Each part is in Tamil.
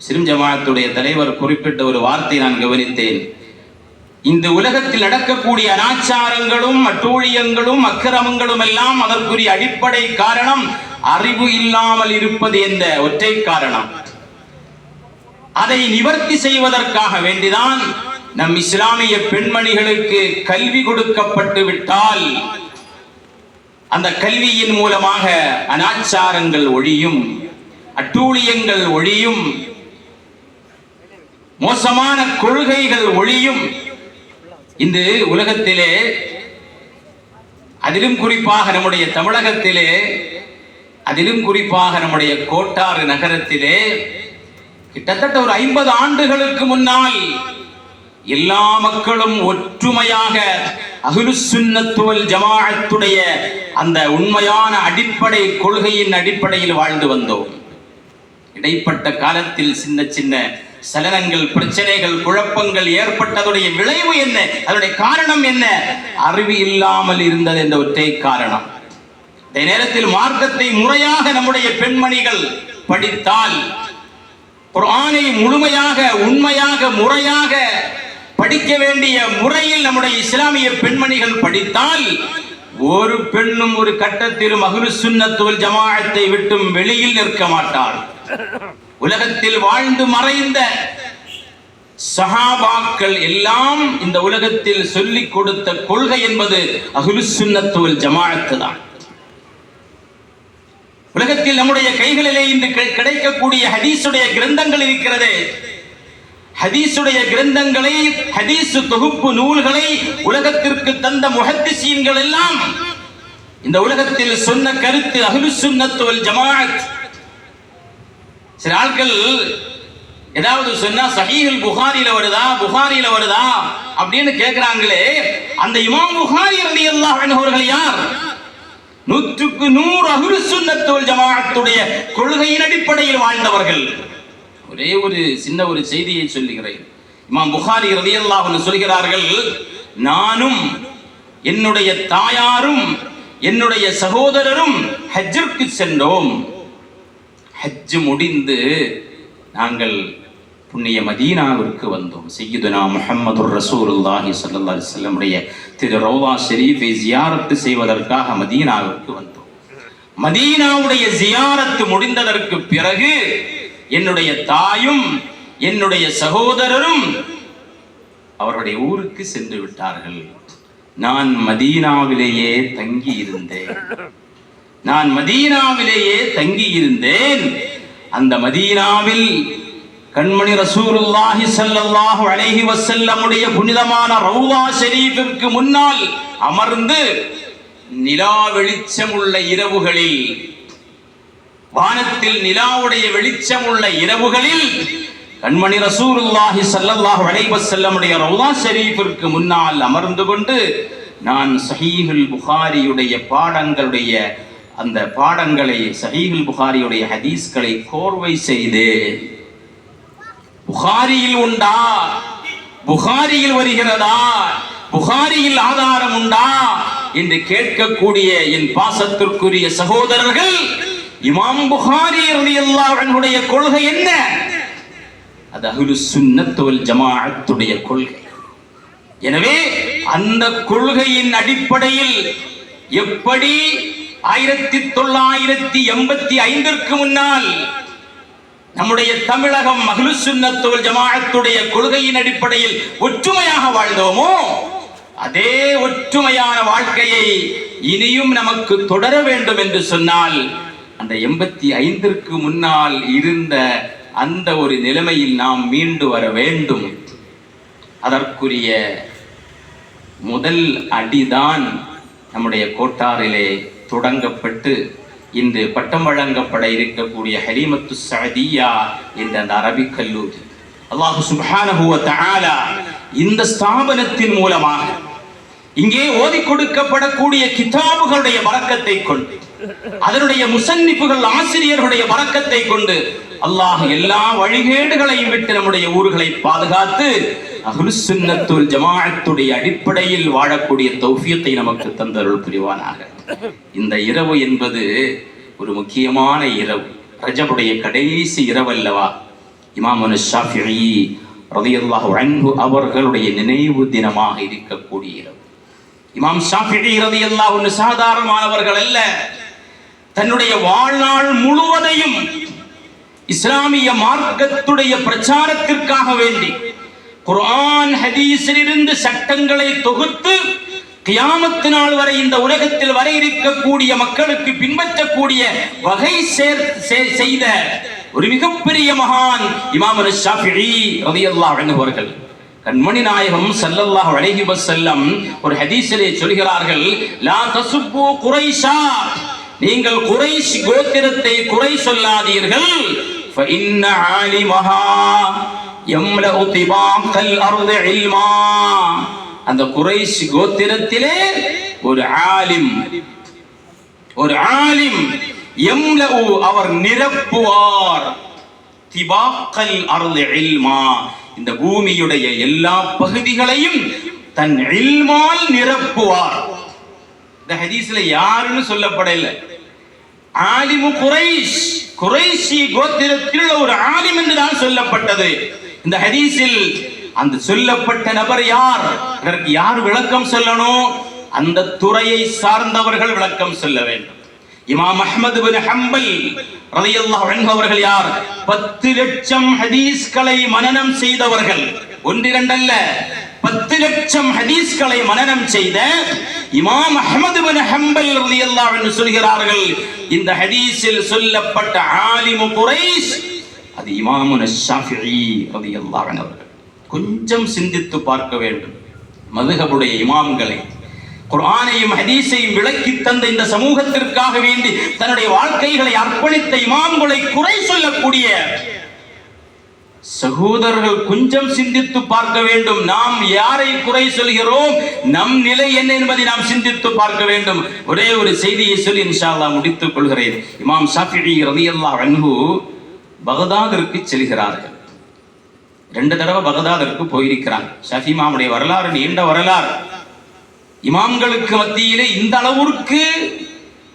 முஸ்லிம் ஜமாஅத்துடைய தலைவர் குறிப்பிட்ட ஒரு வார்த்தை நான் கவனித்தேன். இந்த உலகத்தில் நடக்கக்கூடிய அனாச்சாரங்களும் அட்டூழியங்களும் அக்கிரமங்களும் எல்லாம் அதற்குரிய அடிப்படை காரணம் அறிவு இல்லாமல் இருப்பது என்ற ஒற்றை காரணம். அதை நிவர்த்தி செய்வதற்காக வேண்டிதான் நம் இஸ்லாமிய பெண்மணிகளுக்கு கல்வி கொடுக்கப்பட்டு விட்டால் அந்த கல்வியின் மூலமாக அனாச்சாரங்கள் ஒழியும், அட்டூழியங்கள் ஒழியும், மோசமான கொள்கைகள் ஒழியும். இந்த உலகத்திலே, அதிலும் குறிப்பாக நம்முடைய தமிழகத்திலே, அதிலும் குறிப்பாக நம்முடைய கோட்டாறு நகரத்திலே கிட்டத்தட்ட ஒரு 50 ஆண்டுகளுக்கு முன்னால் எல்லா மக்களும் ஒற்றுமையாக அஹ்லுஸ் சுன்னத் வல் ஜமாஅத்துடைய அந்த உண்மையான அடிப்படை கொள்கையின் அடிப்படையில் வாழ்ந்து வந்தோம். இடைப்பட்ட காலத்தில் சின்ன சின்ன சலனங்கள், பிரச்சனைகள், குழப்பங்கள் ஏற்பட்டதுடைய விளைவு என்ன? அதனுடைய காரணம் என்ன? அறிவு இல்லாமல் இருந்தது என்ற ஒற்றை காரணம். இந்த நேரத்தில் மார்க்கத்தை முறையாக நம்முடைய பெண்மணிகள் படித்தால், குர்ஆனை முழுமையாக உண்மையாக முறையாக படிக்க வேண்டிய முறையில் நம்முடைய இஸ்லாமிய பெண்மணிகள் படித்தால், ஒரு பெண்ணும் ஒரு கட்டத்திலும் அஹ்லுஸ் சுன்னத் வல் ஜமாஅத்தை விட்டும் வெளியில் நிற்க மாட்டார். உலகத்தில் வாழ்ந்து மறைந்த சஹாபாக்கள் எல்லாம் இந்த உலகத்தில் சொல்லிக் கொடுத்த கொள்கை என்பது அஹ்லுஸ் சுன்னத் வல் ஜமாஅத் தான். உலகத்தில் நம்முடைய கைகளிலே இன்று கிடைக்கக்கூடிய ஹதீஸுடைய கிரந்தங்கள் இருக்கிறது. ஹதீஸுடைய கிரந்தங்களை, ஹதீஸ் தொகுப்பு நூல்களை உலகத்திற்கு தந்த முஹத்திஸீன்கள் எல்லாம் இந்த உலகத்தில் சொன்ன கருத்து அஹ்லுஸ் சுன்னத் வல் ஜமாஅத். சில ஆட்கள் ஏதாவது சொன்னா சஹீஹுல் புகாரில வருதா அப்படின்னு கேட்கிறாங்களே, அந்த இமாம் புகாரி ரலியல்லாஹு அன்ஹு அவர்கள் யார்? 100க்கு 100 அஹ்லுஸ் சுன்னத் வல் ஜமாஅத்துடைய கொள்கையின் அடிப்படையில் வாழ்ந்தவர்கள். ஒரே ஒரு சின்ன ஒரு செய்தியை சொல்லுகிறேன். இமாம் புகாரி ரலியல்லாஹு அன்ஹு சொல்கிறார்கள், நானும் என்னுடைய தாயாரும் என்னுடைய சகோதரரும் ஹஜ்ஜிற்கு சென்றோம். ஹஜ் முடிந்து நாங்கள் புண்ணிய மதீனாவிற்கு வந்தோம். சய்யிதுனா முஹம்மதுர் ரசூலுல்லாஹி ஸல்லல்லாஹு அலைஹி வஸல்லம் உடைய திரு ரௌலா ஷரீஃபை ஜியாரத் செய்வதற்காக மதீனாவிற்கு வந்தோம். மதீனாவுடைய ஜியாரத் முடிந்ததற்கு பிறகு என்னுடைய தாயும் என்னுடைய சகோதரரும் அவருடைய ஊருக்கு சென்று விட்டார்கள். நான் மதீனாவிலேயே தங்கி இருந்தேன். அந்த மதீனாவில் கண்மணி ரசூலுல்லாஹி ஸல்லல்லாஹு அலைஹி வஸல்லமுடைய புனிதமான ரௌலா ஷரீஃபிற்கு முன்னால் அமர்ந்து நிலா வெளிச்சம் உள்ள இரவுகளில், வானத்தில் நிலாவுடைய வெளிச்சம் உள்ள இரவுகளில் கண்மணி ரசூலுல்லாஹி ஸல்லல்லாஹு அலைஹி வஸல்லமுடைய ரௌலா ஷரீஃபிற்கு முன்னால் அமர்ந்து கொண்டு நான் சஹீஹுல் புகாரியுடைய பாடங்களுடைய அந்த பாடங்களை, சஹீஹுல் புகாரியுடைய ஹதீஸ்களை கோர்வை செய்து, புகாரியில் உண்டா, புகாரியில் வருகிறதா, புகாரியில் ஆதாரம் உண்டா என்று கேட்கக்கூடிய என் பாசத்திற்குரிய சகோதரர்கள், இமாம் புகாரி ரலியல்லாஹு அன்ஹுடைய கொள்கை என்ன? அது அஹ்லுஸ் சுன்னத் வல் ஜமாஅத்துடைய கொள்கை. எனவே அந்த கொள்கையின் அடிப்படையில் எப்படி 1985ற்கு முன்னால் நம்முடைய தமிழகம் அஹ்லுஸ் சுன்னத் வல் ஜமாஅத்துடைய கொள்கையின் அடிப்படையில் ஒற்றுமையாக வாழ்ந்தோமோ, அதே ஒற்றுமையான வாழ்க்கையை இனியும் நமக்கு தொடர வேண்டும் என்று சொன்னால் அந்த 85ற்கு முன்னால் இருந்த அந்த ஒரு நிலைமையில் நாம் மீண்டு வர வேண்டும். அதற்குரிய முதல் அடிதான் நம்முடைய கோட்டாரிலே தொடங்கப்பட்டு இன்று பட்டம் வழங்கப்பட இருக்கக்கூடிய ஹலீமத்து சஅதியா என்ற அந்த அரபிக் கல்லூரி. அல்லாஹ் சுப்ஹானஹு வ தஆலா இந்த ஸ்தாபனத்தின் மூலமாக இங்கே ஓதி கொடுக்கப்படக்கூடிய கிதாபுகளுடைய பரக்கத்தை கொண்டு, அதனுடைய முசன்னிப்புகள் ஆசிரியர்களுடைய பரக்கத்தை கொண்டு அல்லாஹ் எல்லா வழிகேடுகளையும் விட்டு நம்முடைய ஊர்களை பாதுகாத்து அஹ்லுஸ் சுன்னத் வல் ஜமாஅத்துடைய அடிப்படையில் வாழக்கூடிய தௌஃபீத்தை நமக்கு தந்தருள் புரிவானாக. இந்த இரவு என்பது ஒரு முக்கியமான இரவு. ரஜபுடைய கடைசி இரவு அல்லவா? இமாம் ஷாஃபிஈ ரலியல்லாஹு அன்ஹு அவர்களுடைய நினைவு தினமாக இருக்கக்கூடிய இரவு. இமாம் ஷாஃபிஈ ரலியல்லாஹு அன்ஹு சாதாரணமானவர்கள் அல்ல. தன்னுடைய வாழ்நாள் முழுவதையும் இஸ்லாமிய மார்க்கத்துடைய பிரச்சாரத்திற்காக வேண்டி குர்ஆன் ஹதீஸிலிருந்து சட்டங்களை தொகுத்து கியாமத் நாள் வரை இந்த உலகத்தில் வர இருக்கக்கூடிய மக்களுக்கு பின்பற்றக்கூடிய வகை செய்த ஒரு மிகப்பெரிய மகான் இமாம் ஷாஃபிஈ ரலியல்லாஹு அன்ஹு அவர்கள். கண்மணி நாயகம் ஸல்லல்லாஹு அலைஹி வஸல்லம் ஒரு ஹதீஸிலே சொல்கிறார்கள், லா தசுப்பு குரைஷா, நீங்கள் குரைஷ் கோத்திரத்தை குறை சொல்லாதீர்கள். ஃபஇன்ன ஆலிமஹா யம்லஉ திபாகல் அர்தி இல்மா, அந்த குரைஷ் கோத்திரத்திலே ஒரு ஆலிம் யம்லஉ அவர் நிரப்புவார், திபாகல் அர்தி இல்மா இந்த பூமியுடைய எல்லா பகுதிகளையும் தன் இல்மால் நிரப்புவார். இந்த ஹதீஸ்ல யாருன்னு சொல்லப்படவில்லை. ஆலிமு குரைஷ், குரைஷி கோத்திரத்தில் ஒரு ஆலிம் என்று தான் சொல்லப்பட்டது. இந்த ஹதீஸில் அந்த சொல்லப்பட்ட நபர் யார், அதற்கு யார் விளக்கம் சொல்லணும்? அந்த துறையை சார்ந்தவர்கள் விளக்கம் சொல்ல வேண்டும். இமாம் அஹ்மது பின் ஹம்பல் ரலியல்லாஹு அன்ஹு அவர்கள் யார்? 10 லட்சம் ஹதீஸ்களை மனனம் செய்தவர்கள், ஒன்றிரண்டல்ல, 10 லட்சம் ஹதீஸ்களை மனனம் செய்த இமாம் அஹ்மது பின் ஹம்பல் ரலியல்லாஹு அன்ஹு சொல்கிறார்கள், இந்த ஹதீஸில் சொல்லப்பட்ட ஆலிமு குரைஷ் அது இமாம் ஷாஃபிஈ ரலியல்லாஹு அன்ஹு அவர்கள். கொஞ்சம் சிந்தித்து பார்க்க வேண்டும். மதுஹபுடைய இமாம்களை, குர்ஆனையும் ஹதீஸையும் விளக்கி தந்த இந்த சமூகத்திற்காக வேண்டி தன்னுடைய வாழ்க்கைகளை அர்ப்பணித்த இமாம்களை குறை சொல்லக்கூடிய சகோதரர்கள் கொஞ்சம் சிந்தித்து பார்க்க வேண்டும். நாம் யாரை குறை சொல்கிறோம், நம் நிலை என்ன என்பதை நாம் சிந்தித்து பார்க்க வேண்டும். ஒரே ஒரு செய்தியை சொல்லி இன்ஷா அல்லாஹ் முடித்துக் கொள்கிறேன். இமாம் ஷாஃபிஈ ரலியல்லாஹு அன்ஹு பகதாதிற்கு செல்கிறார்கள். 2 தடவை பகதாதிற்கு போயிருக்கிறாங்க. ஷாஃபி இமாமுடைய வரலாறு நீண்ட வரலாறு. இமாம்களுக்கு மத்தியிலே இந்த அளவிற்கு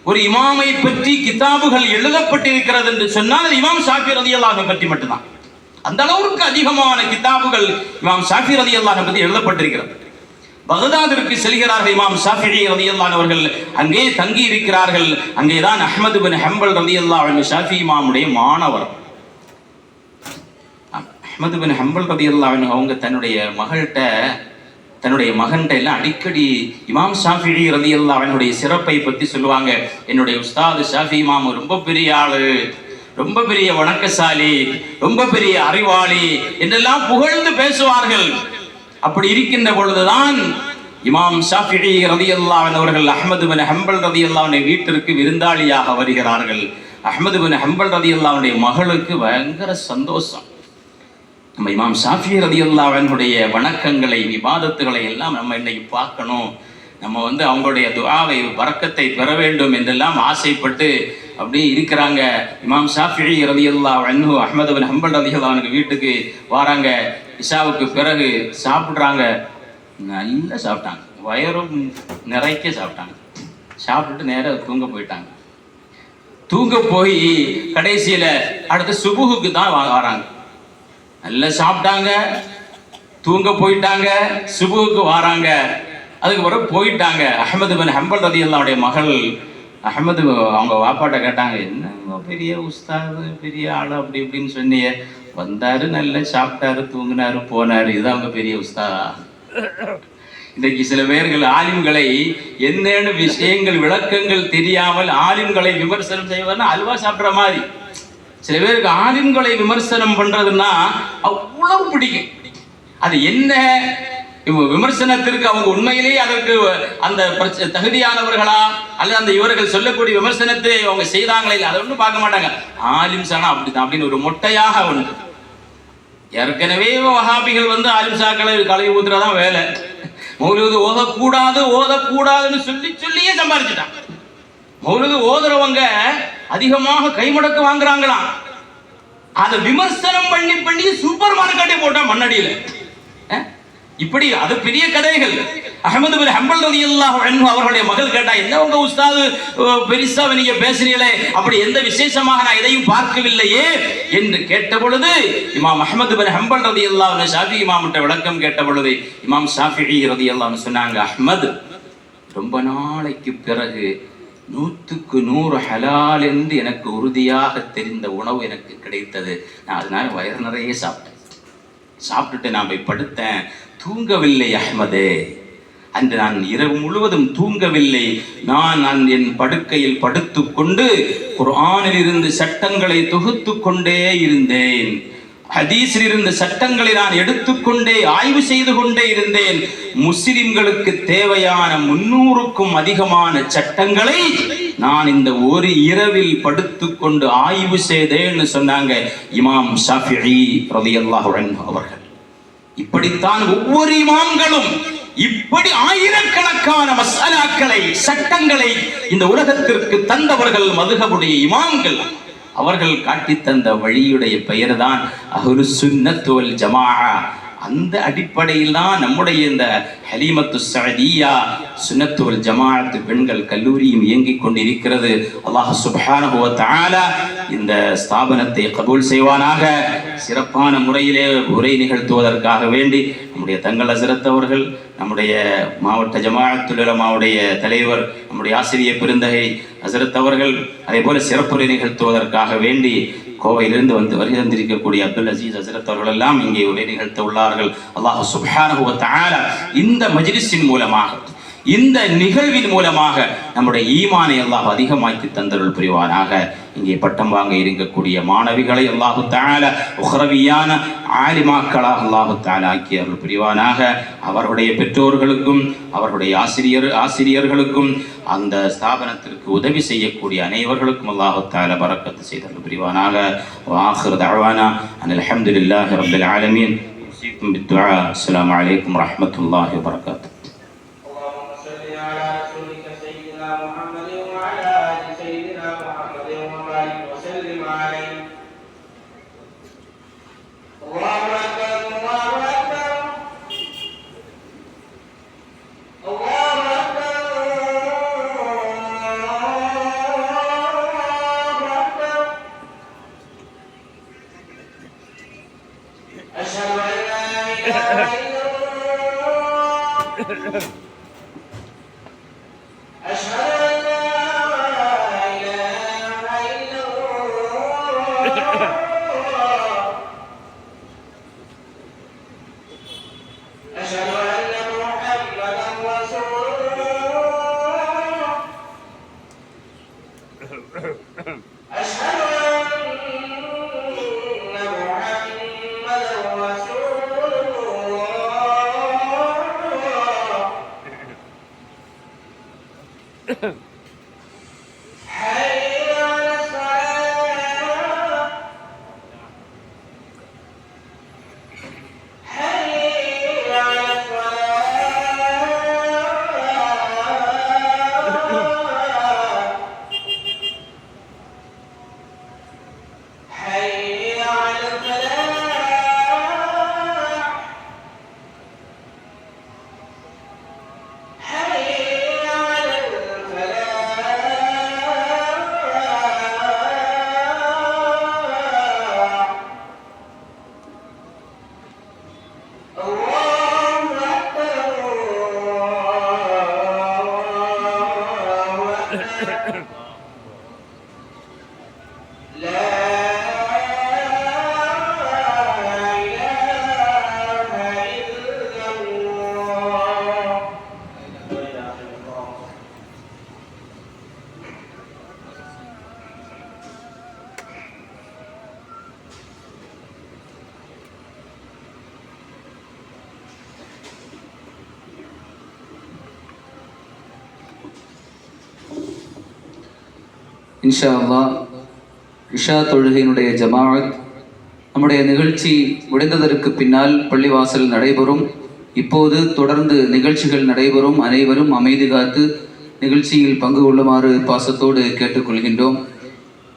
ஒரு இமாமை பற்றி கிதாபுகள் எழுதப்பட்டிருக்கிறது என்று சொன்னால் இமாம் ஷாஃபி ரலியல்லாஹு அன்ஹு பற்றி மட்டும்தான். அந்த அளவுக்கு அதிகமான கிதாபுகள் இமாம் ஷாஃபி ரலியல்லாஹு அன்ஹு பற்றி எழுதப்பட்டிருக்கிறது. பகதாதிற்கு செல்கிறார்கள் இமாம் ஷாஃபிஈ ரலியல்லாஹு அன்ஹு அவர்கள். அங்கே தங்கி இருக்கிறார்கள். அங்கேதான் அஹ்மது பின் ஹம்பல் ரலியல்லாஹு அன்ஹு ஷாஃபி இமாமுடைய மாணவர். அஹ்மது பின் ஹம்பல் ரலியல்லாஹு அன்ஹு அவங்க தன்னுடைய மகன்கிட்ட எல்லாம் அடிக்கடி இமாம் ஷாஃபிஈ ரலியல்லாஹு அன்ஹுடைய சிறப்பை பற்றி சொல்லுவாங்க. என்னுடைய உஸ்தாது ஷாஃபி இமாம் ரொம்ப பெரிய ஆளு, ரொம்ப பெரிய வணக்கசாலி, ரொம்ப பெரிய அறிவாளி என்றெல்லாம் புகழ்ந்து பேசுவார்கள். அப்படி இருக்கின்ற பொழுதுதான் இமாம் ஷாஃபிஈ ரலியல்லாஹு அன்ஹு அவர்கள் அஹ்மது பின் ஹம்பல் ரலியல்லாஹு அன்ஹு வீட்டிற்கு விருந்தாளியாக வருகிறார்கள். அஹ்மது பின் ஹம்பல் ரலியல்லாஹு அன்ஹுடைய மகளுக்கு பயங்கர சந்தோஷம். நம்ம இமாம் ஷாஃபிஈ ரலியல்லாஹு அன்ஹுடைய வணக்கங்களை, இபாதத்துகளை எல்லாம் நம்ம இன்னைக்கு பார்க்கணும், நம்ம அவங்களுடைய துஆவை பரக்கத்தை பெற வேண்டும் என்றெல்லாம் ஆசைப்பட்டு அப்படி இருக்கிறாங்க. இமாம் ஷாஃபிஈ ரலியல்லாஹு அன்ஹு அஹ்மது பின் ஹம்பல் ரலியல்லாஹு அன்ஹு வீட்டுக்கு வராங்க. இஷாவுக்கு பிறகு சாப்பிட்றாங்க. நல்லா சாப்பிட்டாங்க, வயரும் நிறைக்க சாப்பிட்டாங்க. சாப்பிட்டுட்டு நேராக தூங்க போயிட்டாங்க. தூங்க போய் கடைசியில் அடுத்து சுபுகுக்கு தான் வராங்க. நல்லா சாப்பிட்டாங்க, தூங்க போயிட்டாங்க, சுபுகுக்கு வராங்க. அதுக்கு பிறகு போயிட்டாங்க. அஹ்மது பின் ஹம்பல் ரலியல்லாஹுடைய மகள் அஹ்மது அவங்க வாப்பாட்ட கேட்டாங்க, என்ன பெரிய உஸ்தாது, பெரிய ஆள் அப்படி இப்படின்னு சொன்னியே, வந்தாரு, நல்லா சாப்பிட்டாரு, தூங்கினாரு, போனாரு, இது அவங்க பெரிய உஸ்தாதா? இன்றைக்கு சில பேர்கள் ஆலிம்களை என்னென்ன விஷயங்கள் விளக்கங்கள் தெரியாமல் ஆலிம்களை விமர்சனம் செய்வதுன்னா அல்வா சாப்பிட்ற மாதிரி. சில பேருக்கு ஆலிம்களை விமர்சனம் பண்றதுன்னா அவ்வளவு பிடிக்கும். அது என்ன விமர்சனத்திற்கு அவங்க உண்மையிலேயே அதற்கு அந்த தகுதியானவர்களா அல்லது அந்த இவர்கள் சொல்லக்கூடிய விமர்சனத்தை அவங்க செய்தாங்களே இல்லை, அதை ஒன்றும் பார்க்க மாட்டாங்க. ஆலிம் சானா அப்படித்தான் அப்படின்னு ஒரு மொட்டையாக ஒன்று. ஏற்கனவே வஹாபிகள் ஆலிம்சாக்களை கழுவி ஊத்துறதான் வேலை. மௌலூது ஓதக்கூடாதுன்னு சொல்லியே சம்பாதிச்சுட்டான். மௌலூது ஓதுறவங்க அதிகமாக கைமுடக்கு வாங்குறாங்களாம். அதை விமர்சனம் பண்ணி சூப்பர் மார்க்கெட்டை போட்டா மண்ணடியில இப்படி அது பெரிய கதைகள். அஹ்மது பின் ஹம்பல் ரலியல்லாஹு அன்ஹு அவர்களுடைய மகள் கேட்டா, என்ன உங்க உஸ்தாது பெரிசா நீங்க பேசுறீங்களே, அப்படி எந்த விசேஷமாக நான் எதையும் பார்க்கவில்லையே என்று கேட்ட பொழுது, இமாம் அஹ்மது பின் ஹம்பல் ரலியல்லாஹு அன்ஹு ஷாஃபி இமாம்கிட்ட விளக்கம் கேட்ட பொழுது இமாம் ஷாஃபிஈ ரலியல்லாஹு அன்ஹு சொன்னாங்க, அஹ்மத், ரொம்ப நாளைக்கு பிறகு 100க்கு 100 ஹலால் என்று எனக்கு உறுதியாக தெரிந்த உணவு எனக்கு கிடைத்தது. நான் அதனால வயிறு நிறைய சாப்பிட்டுட்டு நான் போய் படுத்தேன். தூங்கவில்லை அஹ்மதே, அன்று நான் இரவு முழுவதும் தூங்கவில்லை. நான் என் படுக்கையில் படுத்துக்கொண்டு குர்ஆனில் இருந்து சட்டங்களை தொகுத்து கொண்டே இருந்தேன். ஹதீஸில் இருந்த சட்டங்களை நான் எடுத்துக்கொண்டே ஆய்வு செய்து கொண்டே இருந்தேன். முஸ்லிம்களுக்கு தேவையான 300க்கும் அதிகமான சட்டங்களை நான் இந்த ஒரு இரவில் படுத்துக்கொண்டு ஆய்வு செய்தேன்னு சொன்னாங்க இமாம் ஷாஃபிஈ ரலியல்லாஹு அன்ஹு அவர்கள். இப்படித்தான் ஒவ்வொரு இமாம்களும் இப்படி ஆயிரக்கணக்கான மஸ்அலாக்களை சட்டங்களை இந்த உலகத்திற்கு தந்தவர்கள் மதுஹபுடைய இமாம்கள். அவர்கள் காட்டி தந்த வழியுடைய பெயர் தான் அஹ்லுஸ் சுன்னத் வல் ஜமாஅ. அந்த அடிப்படையில் தான் நம்முடைய இந்த ஹலீமத்து ஸஅதிய்யா சுன்னத் வல் ஜமாஅத் பெண்கள் கல்லூரியும் இயங்கிக் கொண்டிருக்கிறது. அல்லாஹ் சுப்ஹானஹு வ தஆலா இந்த ஸ்தாபனத்தை கபூல் செய்வானாக. சிறப்பான முறையிலே உரை நிகழ்த்துவதற்காக வேண்டி நம்முடைய தங்கள் ஹஸரத் அவர்கள், நம்முடைய மாவட்ட ஜமாஅத்துல் உலமாவுடைய தலைவர், நம்முடைய ஆசிரியர் பெருந்தகை ஹஸரத் அவர்கள், அதே போல சிறப்புரை நிகழ்த்துவதற்காக வேண்டி கோவையிலிருந்து வருகை தந்திருக்கக்கூடிய அப்துல் அசீஸ் ஹஸரத் அவர்கள் எல்லாம் இங்கே உரை நிகழ்த்த உள்ளார்கள். அல்லாஹ் சுப்ஹானஹு வ தஆலா இந்த மஜ்லிஸின் மூலமாக, இந்த நிகழ்வின் மூலமாக நம்முடைய ஈமானை அல்லாஹ் அதிகமாக்கி தந்தருள் புரிவானாக. இங்கே பட்டம் வாங்க இருக்கக்கூடிய மாணவிகளை அல்லாஹு தஆலா உஹ்ரவியான ஆலிமாக்களாக அல்லாஹு தஆலா ஆக்கி அருள் புரிவானாக. அவருடைய பெற்றோர்களுக்கும் அவருடைய ஆசிரியர்களுக்கும் அந்த ஸ்தாபனத்திற்கு உதவி செய்யக்கூடிய அனைவர்களுக்கும் அல்லாஹு தஆலா பரக்கத்து செய்தருள் புரிவானாக. வஆகிரு தஅவானா அனில் ஹம்துலில்லாஹி ரப்பில் ஆலமீன். உஸீக்கும் பித்துஆ. அஸ்ஸலாமு அலைக்கும் வரஹ்மத்துல்லாஹி வபரகாத்துஹு. இன்ஷா அல்லாஹ் இஷா தொழுகையினுடைய ஜமாஅத் நம்முடைய நிகழ்ச்சி முடிந்ததற்கு பின்னால் பள்ளிவாசல் நடைபெறும். இப்போது தொடர்ந்து நிகழ்ச்சிகள் நடைபெறும். அனைவரும் அமைதி காத்து நிகழ்ச்சியில் பங்கு கொள்ளுமாறு பாசத்தோடு கேட்டுக்கொள்கின்றோம்.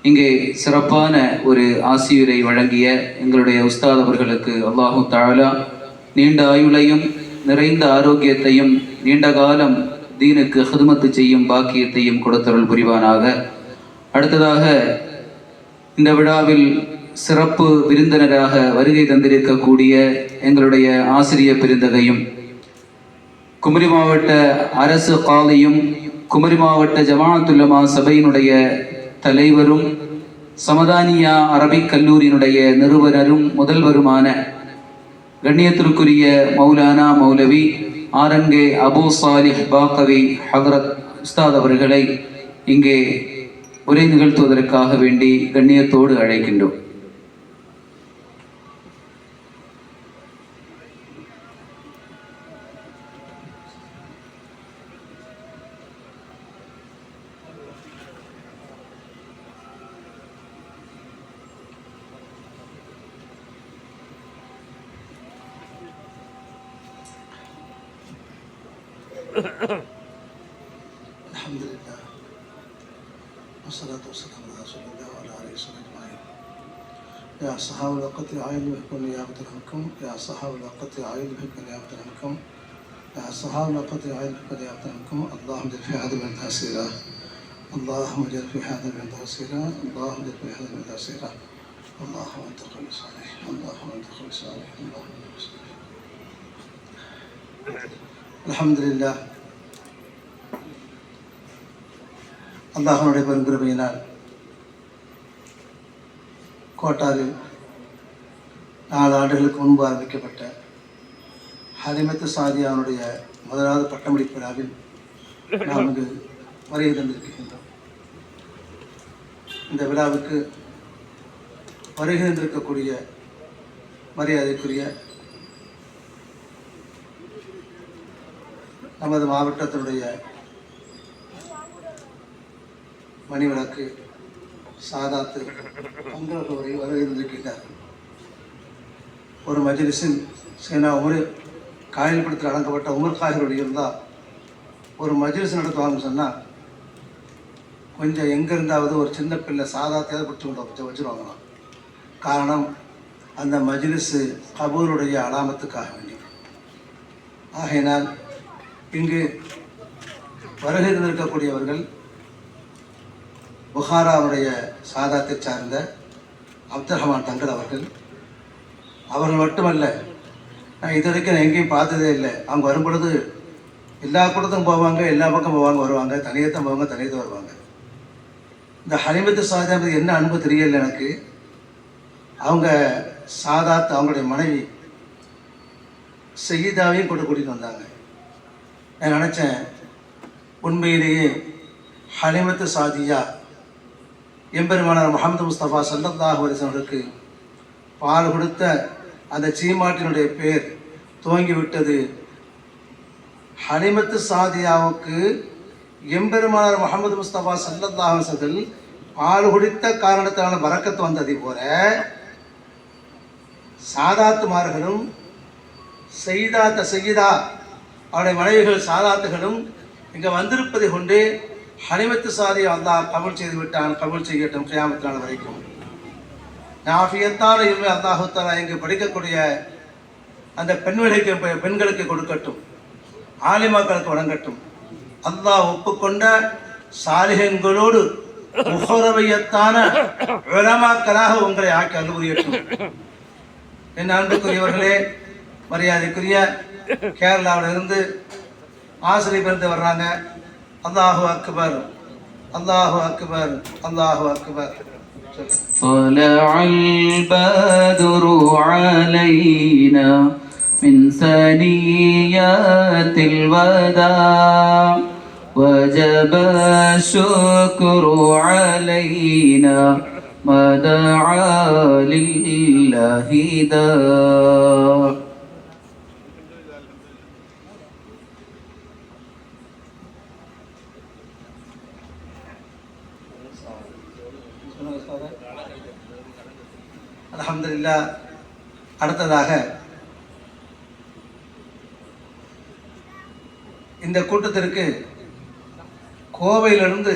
இங்கே சிறப்பான ஒரு ஆசியுரை வழங்கிய எங்களுடைய உஸ்தாத் அவர்களுக்கு அல்லாஹு தஆலா நீண்ட ஆயுளையும் நிறைந்த ஆரோக்கியத்தையும் நீண்ட காலம் தீனுக்கு ஹிதுமத்து செய்யும் பாக்கியத்தையும் கொடுத்தருள் புரிவானாக. அடுத்ததாக இந்த விழாவில் சிறப்பு விருந்தினராக வருகை தந்திருக்கக்கூடிய எங்களுடைய ஆசிரியர் பெருந்தகையும் குமரி மாவட்ட அரசு காலியும் குமரி மாவட்ட ஜமாஅத்துல் உலமா சபையினுடைய தலைவரும் சமதானியா அரபிக் கல்லூரியினுடைய நிறுவனரும் முதல்வருமான கண்ணியத்திற்குரிய மௌலானா மௌலவி ஆரங்கே அபு சாலிஹ் பாக்கவி ஹதரத் உஸ்தாத் அவர்களை இங்கே உரை நிகழ்த்துவதற்காக வேண்டி கண்ணியத்தோடு அழைக்கின்றோம். Alhamdulillah. Wassalatu wassalamu ala rasulillah wa ala alihi wa sahbihi. Ya sahabul waqti a'id bihkum ya abdurrahmankum ya sahabul waqti a'id bihkum ya abdurrahmankum ya sahabul waqti a'id bihkum ya abdurrahmankum Allahumma jal fi hadha min tasira Allahumma jal fi hadha min tasira Allahumma jal fi hadha min tasira Allahumma anta khalis alayh Allahumma anta khalis alayh Allahumma anta khalis alayh. Alhamdulillah. அல்லாஹ்வுடைய பெருங்கிருபையினால் கோட்டாரில் 4 ஆண்டுகளுக்கு முன்பு ஆரம்பிக்கப்பட்ட ஹலிமத்து சாதியானுடைய முதலாவது பட்டமளிப்பு விழாவில் நாம் இங்கு வருகை தந்திருக்கின்றோம். இந்த விழாவுக்கு வருகை தந்திருக்கக்கூடிய மரியாதைக்குரிய நமது மாவட்டத்தினுடைய மணிவிளக்கு சாதாத்து பங்களவரை வருகின்றிருக்கின்றார். ஒரு மஜ்லிஸில் சேனா உமர் காயல்படுத்தி அடங்கப்பட்ட உமர் காயலுடைய இருந்தால் ஒரு மஜ்லிஸ் நடத்துவாங்கன்னு சொன்னால் கொஞ்சம் எங்கே இருந்தாவது ஒரு சின்ன பிள்ளை சாதாத்தையாவது பிடிச்சி கொண்டு வச்சுருவாங்களாம். காரணம் அந்த மஜ்லிஸு கபூருடைய அலாமத்துக்காக வேண்டி. ஆகையினால் இங்கு வருகை தந்திருக்கக்கூடியவர்கள் புகாராவுடைய சாதாத்தை சார்ந்த அப்துல் ரஹ்மான் தங்கல் அவர்கள் மட்டுமல்ல, நான் இது வரைக்கும் நான் எங்கேயும் பார்த்ததே இல்லை. அவங்க வரும்பொழுது எல்லா கூட்டத்துக்கும் போவாங்க, எல்லா பக்கம் போவாங்க, வருவாங்க, தனியத்தான் போவாங்க, தனியத்தான் வருவாங்க. இந்த ஹலிமத்து சாதாத்து என்ன அன்பு தெரியல எனக்கு. அவங்க சாதாத் அவங்களுடைய மனைவி சையீதாவையும் கூட்டிகிட்டு வந்தாங்க. நான் நினச்சேன் உண்மையிலேயே ஹலிமத்து சாதியா எம்பெருமானார் முஹம்மது முஸ்தபா ஸல்லல்லாஹு அலைஹி வஸல்லம் அவர்களுக்கு பால் கொடுத்த அந்த சீமாட்டினுடைய பேர் துவங்கிவிட்டது. ஹலிமத்து சாதியாவுக்கு எம்பெருமானார் முஹம்மது முஸ்தபா ஸல்லல்லாஹு அலைஹி வஸல்லம் பால் குடித்த காரணத்தான பரக்கத்து வந்ததை போல சாதாத்துமார்களும் சையீதா அவருடைய மனைவிகள் சாதாத்துகளும் இங்கே வந்திருப்பதை கொண்டு ஹலிமத்து சாதி அல்லாஹ் கபூல் செய்து விட்டான். கபூல் செய்யட்டும் கியாமத் நாள் வரைக்கும். நாஃபியத்தான இல்மை அல்லாஹு தஆலா இங்கு படிக்கக்கூடிய அந்த பெண்களுக்கு கொடுக்கட்டும், ஆலிமாக்களுக்கு வழங்கட்டும். அல்லாஹ் ஒப்புக்கொண்ட சாலிஹன்களோடு முஹரவியத்தான உலமாக்களாக உங்களை ஆக்கி அனுபவியட்டும். என் அன்புக்குரியவர்களே, மரியாதைக்குரிய கேரளாவில் இருந்து ஆசிரியர் பிறந்து வர்றாங்க. அல்லாஹு அக்பர், அல்லாஹு அக்பர், அல்லாஹு அக்பர். طلع البدر علينا من ثنيات الوداع وجب الشكر علينا ما دعا لله داع. அல்ஹம்துலில்லாஹ். அடுத்ததாக இந்த கூட்டத்திற்கு கோவையிலிருந்து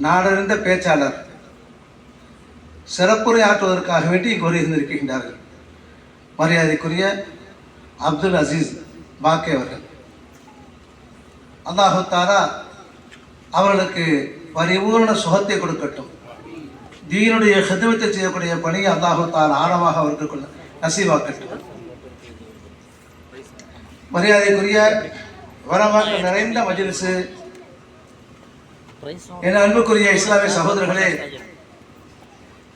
நாடறிந்த பேச்சாளர் சிறப்புரை ஆற்றுவதற்காக வேண்டி இங்கு வருகின்றிருக்கின்றார்கள். மரியாதைக்குரிய அப்துல் அசீஸ் பாக்கி அவர்கள். அல்லாஹு தஆலா அவர்களுக்கு பரிபூர்ண சுகத்தை கொடுக்கட்டும். தீனுடைய ஹிதமத்தை செய்யக்கூடிய பணியை அல்லாஹு தஆலா ஆழமாக அவர்களுக்கு நசீவாக்கட்டும். மரியாதைக்குரிய வரலாற்று நிறைந்த மஜ்லிஸ், என் அன்புக்குரிய இஸ்லாமிய சகோதரர்களே,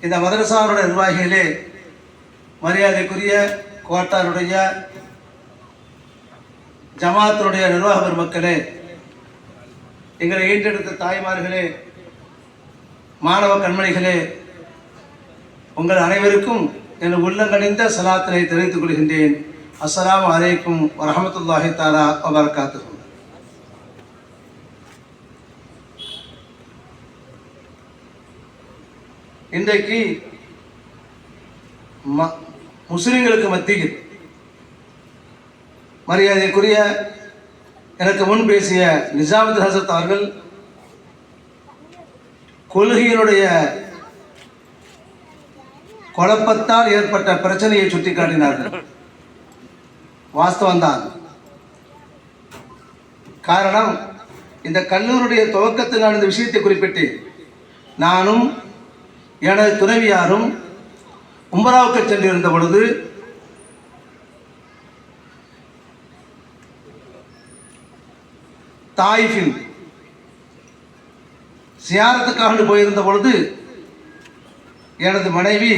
இந்த மதரசாவுடைய நிர்வாகிகளே, மரியாதைக்குரிய கோட்டாருடைய ஜமாத்தினுடைய நிர்வாக பெருமக்களே, எங்களை ஈண்டெடுத்த தாய்மார்களே, மாணவ கண்மணிகளே, உங்கள் அனைவருக்கும் என் உள்ளங்கணிந்த சலாத்தினை தெரிவித்துக் கொள்கின்றேன். அஸ்ஸலாமு அலைக்கும் வரஹ்மத்துல்லாஹி தஆலா வபரகாத்துஹு. இன்றைக்கு முஸ்லிம்களுக்கு மத்தியில் மரியாதைக்குரிய எனக்கு முன் பேசிய நிஜாமுதீன் ஹசரத் அவர்கள் கொள்கையினுடைய குழப்பத்தால் ஏற்பட்ட பிரச்சனையை சுட்டிக்காட்டினார்கள். வாஸ்தவம்தான். காரணம், இந்த கல்லூரியுடைய துவக்கத்தில் நான் இந்த விஷயத்தை குறிப்பிட்டு, நானும் எனது துணைவியாரும் உம்ராவுக்கு சென்றிருந்த பொழுது தாயிஃபில் சியாரத்துக்காக போயிருந்த பொழுது எனது மனைவி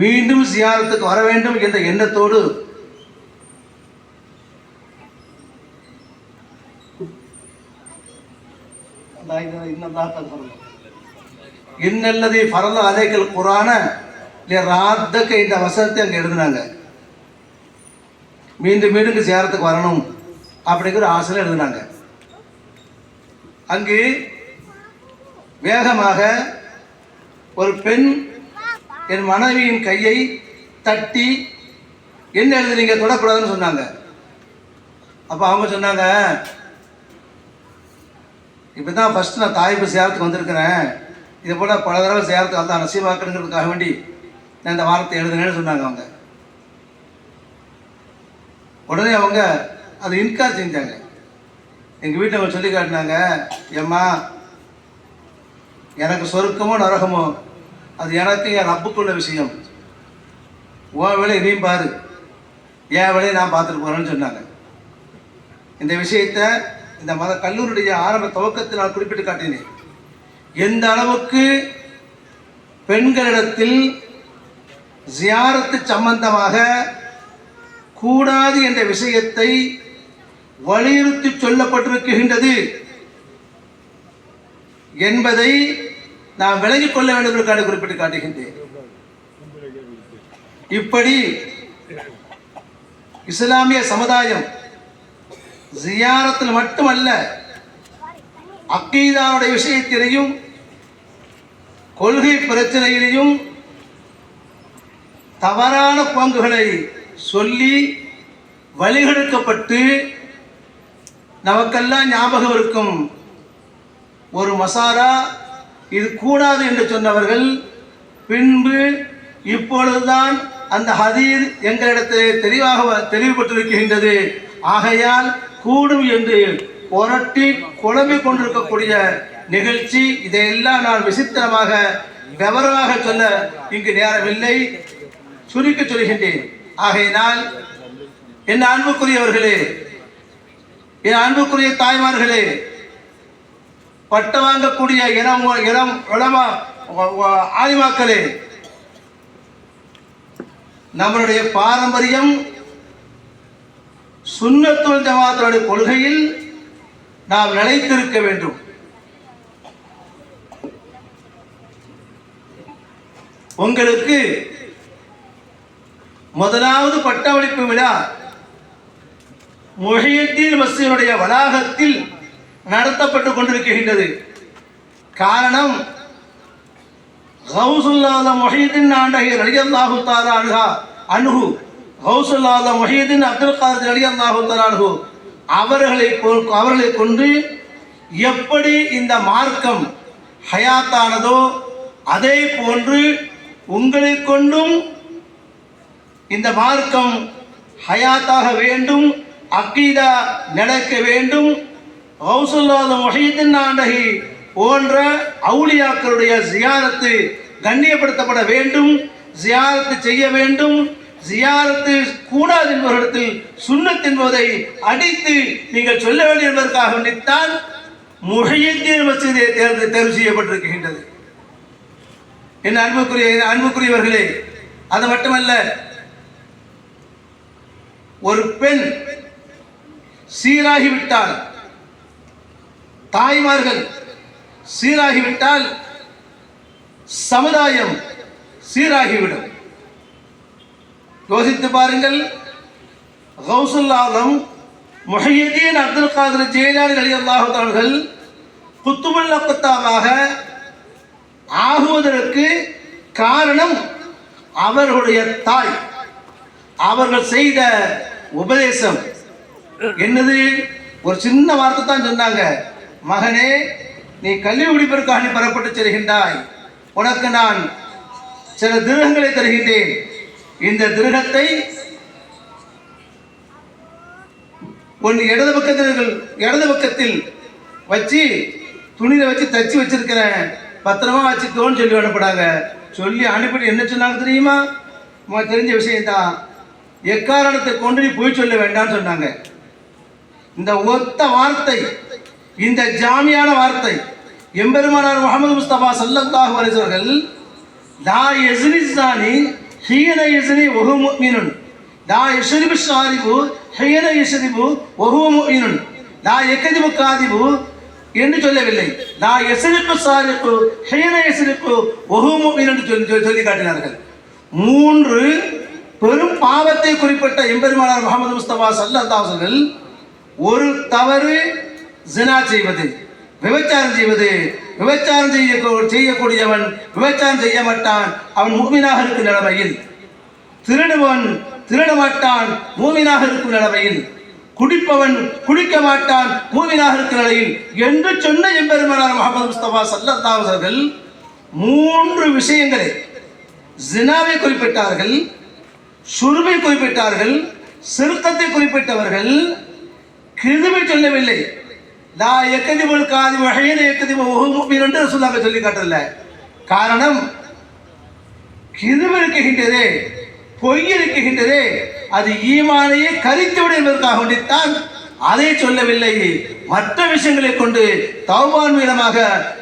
மீண்டும் சியாரத்துக்கு வர வேண்டும் என்ற எண்ணத்தோடு இன்னல்லதி ஃபரத அலைக்கல் குர்ஆன லிராத்தக இந்த வசனத்தை அங்கே எழுதினாங்க. மீண்டும் மீண்டும் சியாரத்துக்கு வரணும் அப்படிங்கிற ஆசையில் எழுதினாங்க. அங்கு வேகமாக ஒரு பெண் என் மனைவியின் கையை தட்டி என்ன எழுதுறீங்க, தொடக்கூடாதுன்னு சொன்னாங்க. அப்போ அவங்க சொன்னாங்க, இப்போ தான் ஃபஸ்ட்டு நான் தாய்ப்பு சேரத்துக்கு வந்திருக்கிறேன், இதை போல் பல தடவை சேரத்துக்கு அல்லா நசீவாக்கணுங்கிறதுக்காக வேண்டி நான் இந்த வார்த்தை எழுதுனேன்னு சொன்னாங்க. அவங்க உடனே அவங்க அதை இன்கார் செஞ்சாங்க. எங்கள் வீட்டில் அவங்க சொல்லி காட்டினாங்க, ஏம்மா எனக்கு சொர்க்கமோ நரகமோ அது எனக்கு என் ரப்புக்குள்ள விஷயம், உன் வேலையை நீ பாரு, என் வேலையை நான் பார்த்துட்டு போகிறேன்னு சொன்னாங்க. இந்த விஷயத்தை இந்த கல்லூரியுடைய ஆரம்ப துவக்கத்தில் நான் குறிப்பிட்டு காட்டினேன். எந்த அளவுக்கு பெண்களிடத்தில் ஜியாரத்து சம்பந்தமாக கூடாது என்ற விஷயத்தை வலியுறுத்தி சொல்லப்பட்டிருக்கின்றது என்பதை நாம் விளங்கிக் கொள்ள வேண்டும் என்று குறிப்பிட்டு காட்டுகின்றேன். இப்படி இஸ்லாமிய சமுதாயம் ஜியாரத்தில் மட்டுமல்ல, அக்கீதாவுடைய விஷயத்திலையும் கொள்கை பிரச்சனையிலையும் தவறான பங்குகளை சொல்லி வழிகெடுக்கப்பட்டு நமக்கெல்லாம் ஞாபகம் இருக்கும் ஒரு மசாரா இது கூடாது என்று சொன்னவர்கள் பின்பு இப்பொழுதுதான் அந்த ஹதீஸ் எங்களிடத்தில் தெளிவுபட்டிருக்கின்றது, ஆகையால் கூடும் என்று புரட்டி குழம்பிக் கொண்டிருக்கக்கூடிய நிகழ்ச்சி. இதையெல்லாம் நான் விசித்திரமாக விவரமாக சொல்ல இங்கு நேரமில்லை, சுருக்கி சொல்கின்றேன். ஆகையினால் என் அன்புக்குரியவர்களே, என் அன்புக்குரிய தாய்மார்களே, பட்ட வாங்கக்கூடிய ஆலிமாக்களே, நம்மளுடைய பாரம்பரியம் சுன்னத்துல் ஜமாத்துடைய கொள்கையில் நாம் நிலைத்திருக்க வேண்டும். உங்களுக்கு முதலாவது பட்டமளிப்பு விழா முஹியுத்தீன் மஸ்ஜிதுடைய வளாகத்தில் நடத்தப்பட்டு கொண்டிருக்கின்றது. காரணம், கௌசுல்லாஹ் முஹியுத்தீன் நாண்டகி ரலியல்லாஹு தஆலா அன்ஹு, கௌசுல்லாஹ் முஹியுத்தீன் அப்துல் காதிர் ரலியல்லாஹு தஆலா அன்ஹு அவர்களை கொண்டு எப்படி இந்த மார்க்கம் ஹயாத்தானதோ அதே போன்று உங்களை கொண்டும் இந்த மார்க்கம் ஹயாத்தாக வேண்டும், அக்கீதா நடக்க வேண்டும். கௌசுல்லாஹ் முஹையீன் நாண்டஹி போன்ற அவுலியாக்களுடைய ஜியாரத்து கண்ணியப்படுத்தப்பட வேண்டும், ஜியாரத்து செய்ய வேண்டும். ஜியாரத்து கூடாது என்பவரிடத்தில் சுன்னத் என்பதை அடித்து நீங்கள் சொல்ல வேண்டும் என்பதற்காக வேண்டித்தான் முஹையீன் மஸ்ஜிதை தேர்வு செய்யப்பட்டிருக்கின்றது. என் அன்புக்குரியவர்களே, அது மட்டுமல்ல, ஒரு பெண் சீராகிவிட்டால், தாய்மார்கள் சீராகிவிட்டால் சமுதாயம் சீராகிவிடும். யோசித்து பாருங்கள். கௌசுல் ஆலம் முஹையீன் அப்துல் காதிர் ஜீலானி ரலியல்லாஹு தஆலா அவர்கள் குத்துபுல் அக்தாபாக ஆகுவதற்கு காரணம் அவர்களுடைய தாய் அவர்கள் செய்த உபதேசம் என்னது? ஒரு சின்ன வார்த்தை தான் சொன்னாங்க. மகனே, நீ கல்வி முடிப்பதற்காக நீ பெறப்பட்டு செல்கின்றாய், உனக்கு நான் சில திருகங்களை தருகின்றேன். இந்த திருகத்தை உன் இடது பக்கத்தில் வச்சு துணியில வச்சு தச்சு வச்சிருக்கிறேன், பத்திரமா வச்சுக்கோன்னு சொல்லி அனுப்பினாங்க. சொல்லி அனுப்பிட்டு என்ன சொன்னாங்க தெரியுமா? தெரிஞ்ச விஷயம்தான். எக்காரணத்தை கொண்டு நீ போய் சொல்ல வேண்டாம்னு சொன்னாங்க. இந்த ஒத்த வார்த்தை, இந்த ஜாமியான வார்த்தை எம்பெருமானார் முஹம்மது முஸ்தபா ஸல்லல்லாஹு அலைஹி வஸல்லம் லா யஸ்னி ஸானி ஹீன யஸ்னி வஹு முஃமினுன், லா யஷ்ரிபு ஷாரிபு ஹீன யஷ்ரிபு வஹு முஃமினுன், லா யக்திபு காதிபு என்று சொல்லவில்லை. லா யஸ்ரிபு ஸாரிகு ஹீன யஸ்ரிகு வஹு முஃமினுன் சொல்லி காட்டினார்கள். மூன்று பெரும் பாவத்தை குறிப்பிட்ட எம்பெருமானார் முஹம்மது முஸ்தபா ஸல்லல்லாஹு அலைஹி வஸல்லம், ஒரு தவறு ஜினா செய்வது, விபச்சாரம் செய்வது. விபச்சாரம் செய்யக்கூடியவன் விபச்சாரம் செய்ய மாட்டான், அவன் மூமினாக இருக்கும் நிலைமையில். திருடுவன் திருட மாட்டான், மூமினாக இருக்கும் நிலைமையில். குடிப்பவன் குடிக்க மாட்டான், மூமினாக இருக்கும் நிலையில் என்று சொன்ன எம்பெருமானார் முஹம்மது முஸ்தபா ஸல்லல்லாஹு அலைஹி வஸல்லம் மூன்று விஷயங்களை, ஜினாவை குறிப்பிட்டார்கள், சுருபை குறிப்பிட்டார்கள், சிறுத்தத்தை குறிப்பிட்டவர்கள். கிதுபை சொல்லவில்லை. லா யக்திபுல் காதிபு ஹீன யக்திபு வஹு முஃமின் என்று ரசூலுல்லாஹ் சொல்லி காட்டல. காரணம், கிதுபு இருக்கின்றதே, பொய் இருக்கின்றதே, அது ஈமானையே கரித்துவிடும் என்பதற்காக வேண்டித்தான் அதை சொல்லவில்லை. மற்ற விஷயங்களை கொண்டு தௌபான் மூலமாக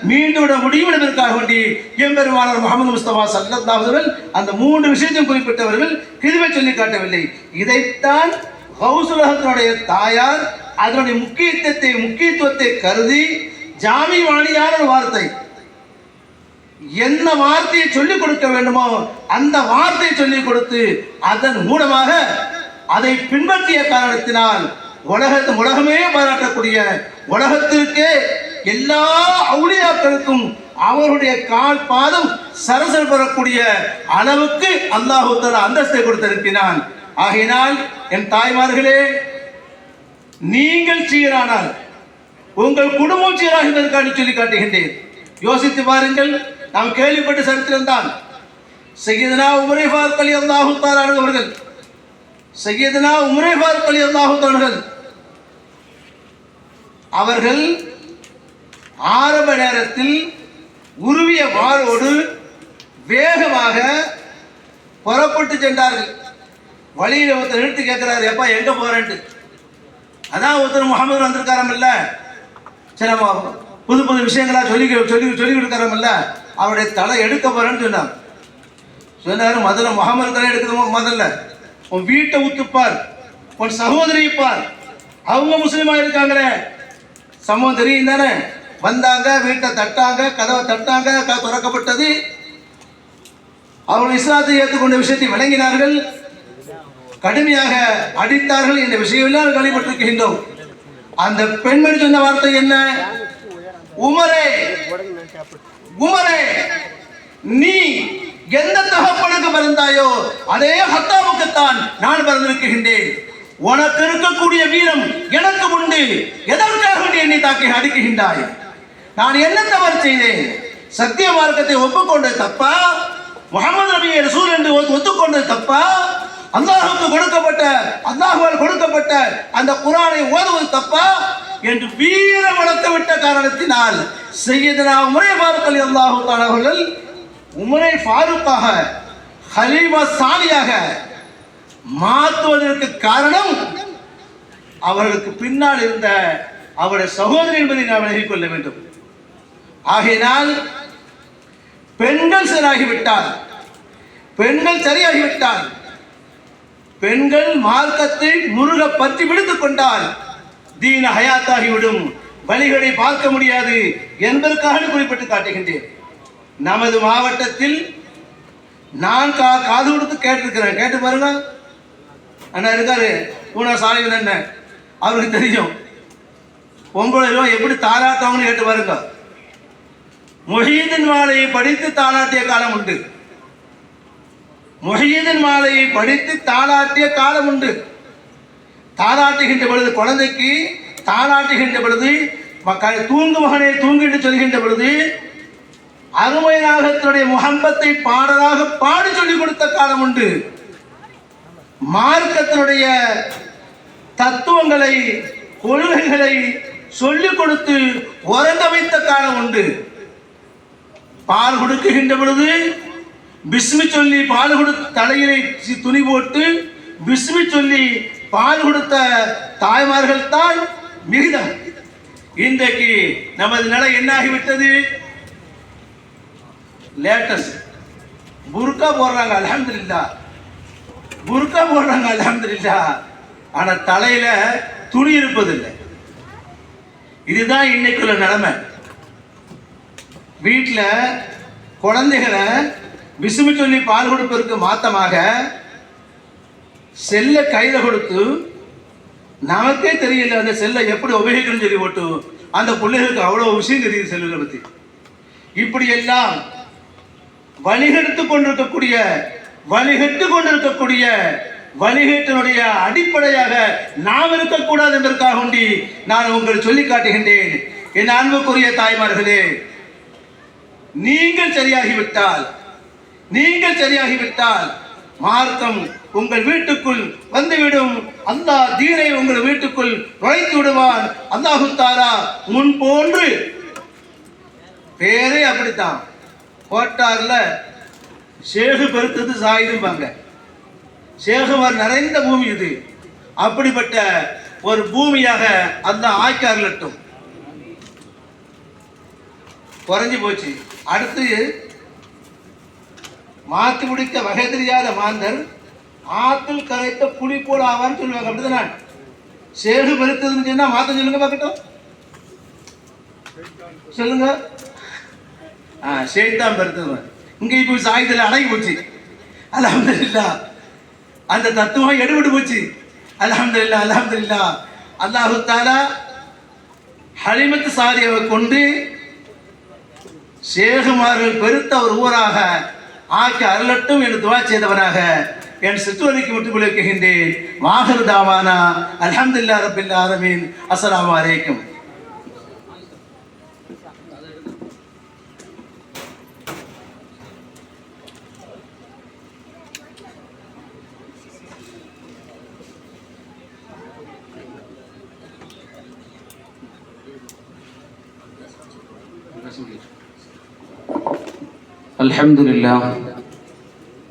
மீண்டு விட முடியும் என்பதற்காக வேண்டி எம்பெருமானார் முஹம்மது முஸ்தபா ஸல்லல்லாஹு அலைஹி வஸல்லம் அந்த மூன்று விஷயத்தையும் குறிப்பிட்டவர்கள் கிதுபை சொல்லி காட்டவில்லை. இதைத்தான் கௌசுலகத்தினுடைய தாயார் அதனுடைய முக்கியத்துவத்தை கருதி ஜாமி வாணியான ஒரு வார்த்தை, என்ன வார்த்தையை சொல்லிக் கொடுக்க வேண்டுமோ அந்த வார்த்தையை சொல்லிக் கொடுத்து அதன் மூலமாக அதை பின்பற்றிய காரணத்தினால் உலகமே பாராட்டக்கூடிய, உலகத்திற்கே எல்லா அவுலியாக்களுக்கும் அவருடைய கால் பாதம் சரசல் பெறக்கூடிய அளவுக்கு அல்லாஹ் தஆலா அந்தஸ்தை கொடுத்திருக்கிறான். ஆகையினால் என் தாய்மார்களே, நீங்கள் சீரானால் உங்கள் குடும்பம் சீராக என்பதற்காக சொல்லி காட்டுகின்றேன். யோசித்து பாருங்கள். நாம் கேள்விப்பட்ட சரித்திரம் தான். சையதுனா உமர் ஃபாரூக் ரலியல்லாஹு தஆலா அவர்கள், சையதுனா உமர் ஃபாரூக் ரலியல்லாஹு தஆலா அவர்கள் ஆரம்ப நேரத்தில் உருவிய வாளோடு வேகமாக புறப்பட்டு சென்றார்கள். வழியில் ஒருத்தர் நிறுத்தி கேட்கிறாரு, எப்பா எங்க போறேன்ட்டு. அதான் ஒருத்தர் முகமது வந்திருக்காரமில்ல, சில புது புது விஷயங்களா சொல்லி கொடுக்காரமில்ல, அவருடைய தலை எடுக்க போறேன்னு சொன்னார். முதல்ல முகமது தலை எடுக்கணும். முதல்ல உன் வீட்டை ஊத்துப்பார், உன் சகோதரியை பார், அவங்க முஸ்லீமா இருக்காங்களே, சமூகம் தெரியும் தானே. வந்தாங்க, வீட்டை தட்டாங்க, கதவை தட்டாங்க, திறக்கப்பட்டது. அவர்கள் இஸ்லாத்தை ஏற்றுக்கொண்ட விஷயத்தை விளங்கினார்கள், கடுமையாக அடித்தார்கள். இந்த விஷயம் எல்லாம் கேள்விப்பட்டிருக்கின்றோம். அந்த பெண்மணி சொன்ன வார்த்தை என்ன? உமரே, உமரே, நீ எந்த தகப்பனுக்கு பிறந்தாயோ அதே ஹத்தாவுக்குத்தான் நான் பிறந்திருக்கின்றேன். உனக்கு இருக்கக்கூடிய வீரம் எனக்கு உண்டு. எதற்காக நீ என்னை தாக்கி அடிக்குகின்றாய்? நான் என்ன தவறு செய்தேன்? சத்திய மார்க்கத்தை ஒப்புக்கொண்டது தப்பா? முஹம்மது நபியை ரசூல் என்று ஒத்துக்கொண்டது தப்பா? அல்லாஹ்வுக்கு கொடுக்கப்பட்ட அல்லாஹ்வால் கொடுக்கப்பட்ட அந்த குர்ஆனை ஓதுவது தப்பா என்று வீர வளர்த்து விட்ட காரணத்தினால் சையதுனா உமரே ஃபாரூக் ரலியல்லாஹு தஆலா அவர்கள் உமரே ஃபாரூக்காக ஹலீஃபா சாலியாக மாற்றுவதற்கு காரணம் அவர்களுக்கு பின்னால் இருந்த அவருடைய சகோதரி என்பதை நாம் விலகிக் கொள்ள வேண்டும். ஆகையினால் பெண்கள் சரியாகிவிட்டால் பெண்கள் மார்க்கத்தை முருக பற்றி விடுத்துக் கொண்டால் தீன ஹயாத்தாகிவிடும், வழிகளை பார்க்க முடியாது என்பதற்காக குறிப்பிட்டு காட்டுகின்றேன். நமது மாவட்டத்தில் நான் காது கொடுத்து கேட்டிருக்கிறேன். கேட்டு பாருங்க, அண்ணா இருக்காரு பூனா சாலிவன் அண்ணன், அவருக்கு தெரியும் 9 ரூபா எப்படி தாளாட்டவங்கன்னு கேட்டு பாருங்க. முஹீதின் மாலையை படித்து தாளாட்டிய காலம் உண்டு. முஹீதின் மாலையை படித்து தாளாட்டிய காலம் உண்டு. தாளாட்டுகின்ற பொழுது, குழந்தைக்கு தாளாட்டுகின்ற பொழுது, தூங்கு மகனே தூங்கு என்று சொல்கின்ற பொழுது அருமை நாயகத்தினுடைய முஹப்பத்தை பாடலாக பாடி சொல்லிக் கொடுத்த காலம் உண்டு. மார்க்கத்தினுடைய தத்துவங்களை, கொள்கைகளை சொல்லிக் கொடுத்து உறங்க வைத்த காலம் உண்டு. பால் கொடுக்குகின்ற பொழுது பிஸ்மி சொல்லி பால் கொடுத்த தலையிலே துணி போட்டு பிஸ்மி சொல்லி பால் கொடுத்த தாய்மார்கள் தான் மிகுதம். இன்றைக்கு நமது நிலை என்னாகிவிட்டது? லேட்டஸ்ட் புர்கா போடுறாங்க, அல்ஹம்துலில்லாஹ், புர்கா போடுறாங்க, அல்ஹம்துலில்லாஹ். ஆனா தலையில துணி இருப்பதில்லை. இதுதான் இன்னைக்குள்ள நிலைமை. வீட்டில் குழந்தைகளை விசுமி சொல்லி பால் கொடுப்பதற்கு மாத்தமாக செல்லை கையில் கொடுத்து, நமக்கே தெரியல அந்த செல்லை எப்படி உபயோகிக்கணும்னு சொல்லி போட்டு அந்த பிள்ளைகளுக்கு அவ்வளோ விஷயம் தெரியுது செல்லுகளை பற்றி. இப்படியெல்லாம் வழிகெட்டு கொண்டிருக்கக்கூடிய வழிகேட்டினுடைய அடிப்படையாக நாம் இருக்கக்கூடாது என்பதற்காக வேண்டி நான் உங்களுக்கு சொல்லி காட்டுகின்றேன். என் அன்புக்குரிய தாய்மார்களே, நீங்கள் சரியாகிவிட்டால் மார்க்கம் உங்கள் வீட்டுக்குள் வந்துவிடும். அல்லாஹ் தீனை உங்கள் வீட்டுக்குள் நுழைத்து விடுவான். அல்லாஹு தஆலா முன் போன்று பேரே அப்படித்தான். கோட்டார்ல ஷேகு பெருத்தது சாயுதும்பாங்க. ஷேகுவர் நிறைந்த பூமி இது. அப்படிப்பட்ட ஒரு பூமியாக அல்லாஹ் ஆக்கியாரலட்டும். குறைஞ்சி போச்சு. அடுத்து மாற்றி முடிக்க வகை தெரியாத மாந்தர் ஆற்றில் கரைத்த புலி போல ஆவான்னு சொல்லுவாங்க. அப்படிதான் சேடு பெருத்ததுன்னு சொன்னா மாத்த சொல்லுங்க பார்க்கட்டும், சொல்லுங்க. ஷேத்தான் பெருத்தது. இங்க இப்ப சாயுதில் அடங்கி போச்சு. அல்ஹம்துலில்லாஹ், அந்த தத்துவம் எடுபட்டு போச்சு. அல்ஹம்துலில்லாஹ், அல்ஹம்துலில்லாஹ். அல்லாஹு தஆலா ஹலிமத்து சாரியை கொண்டு ஷேகுமார்கள் பெருத்த ஒரு ஊராக ஆக்கி அருளட்டும் என்று துவா செய்தவனாக என் சிற்றுரைக்கு முற்றுக் வைக்கின்றேன். வாஹிரு தாவானா அல்ஹம்துலில்லாஹி ரப்பில் ஆலமீன். அஸ்ஸலாமு அலைக்கும். அல்ஹம்துலில்லாஹ்.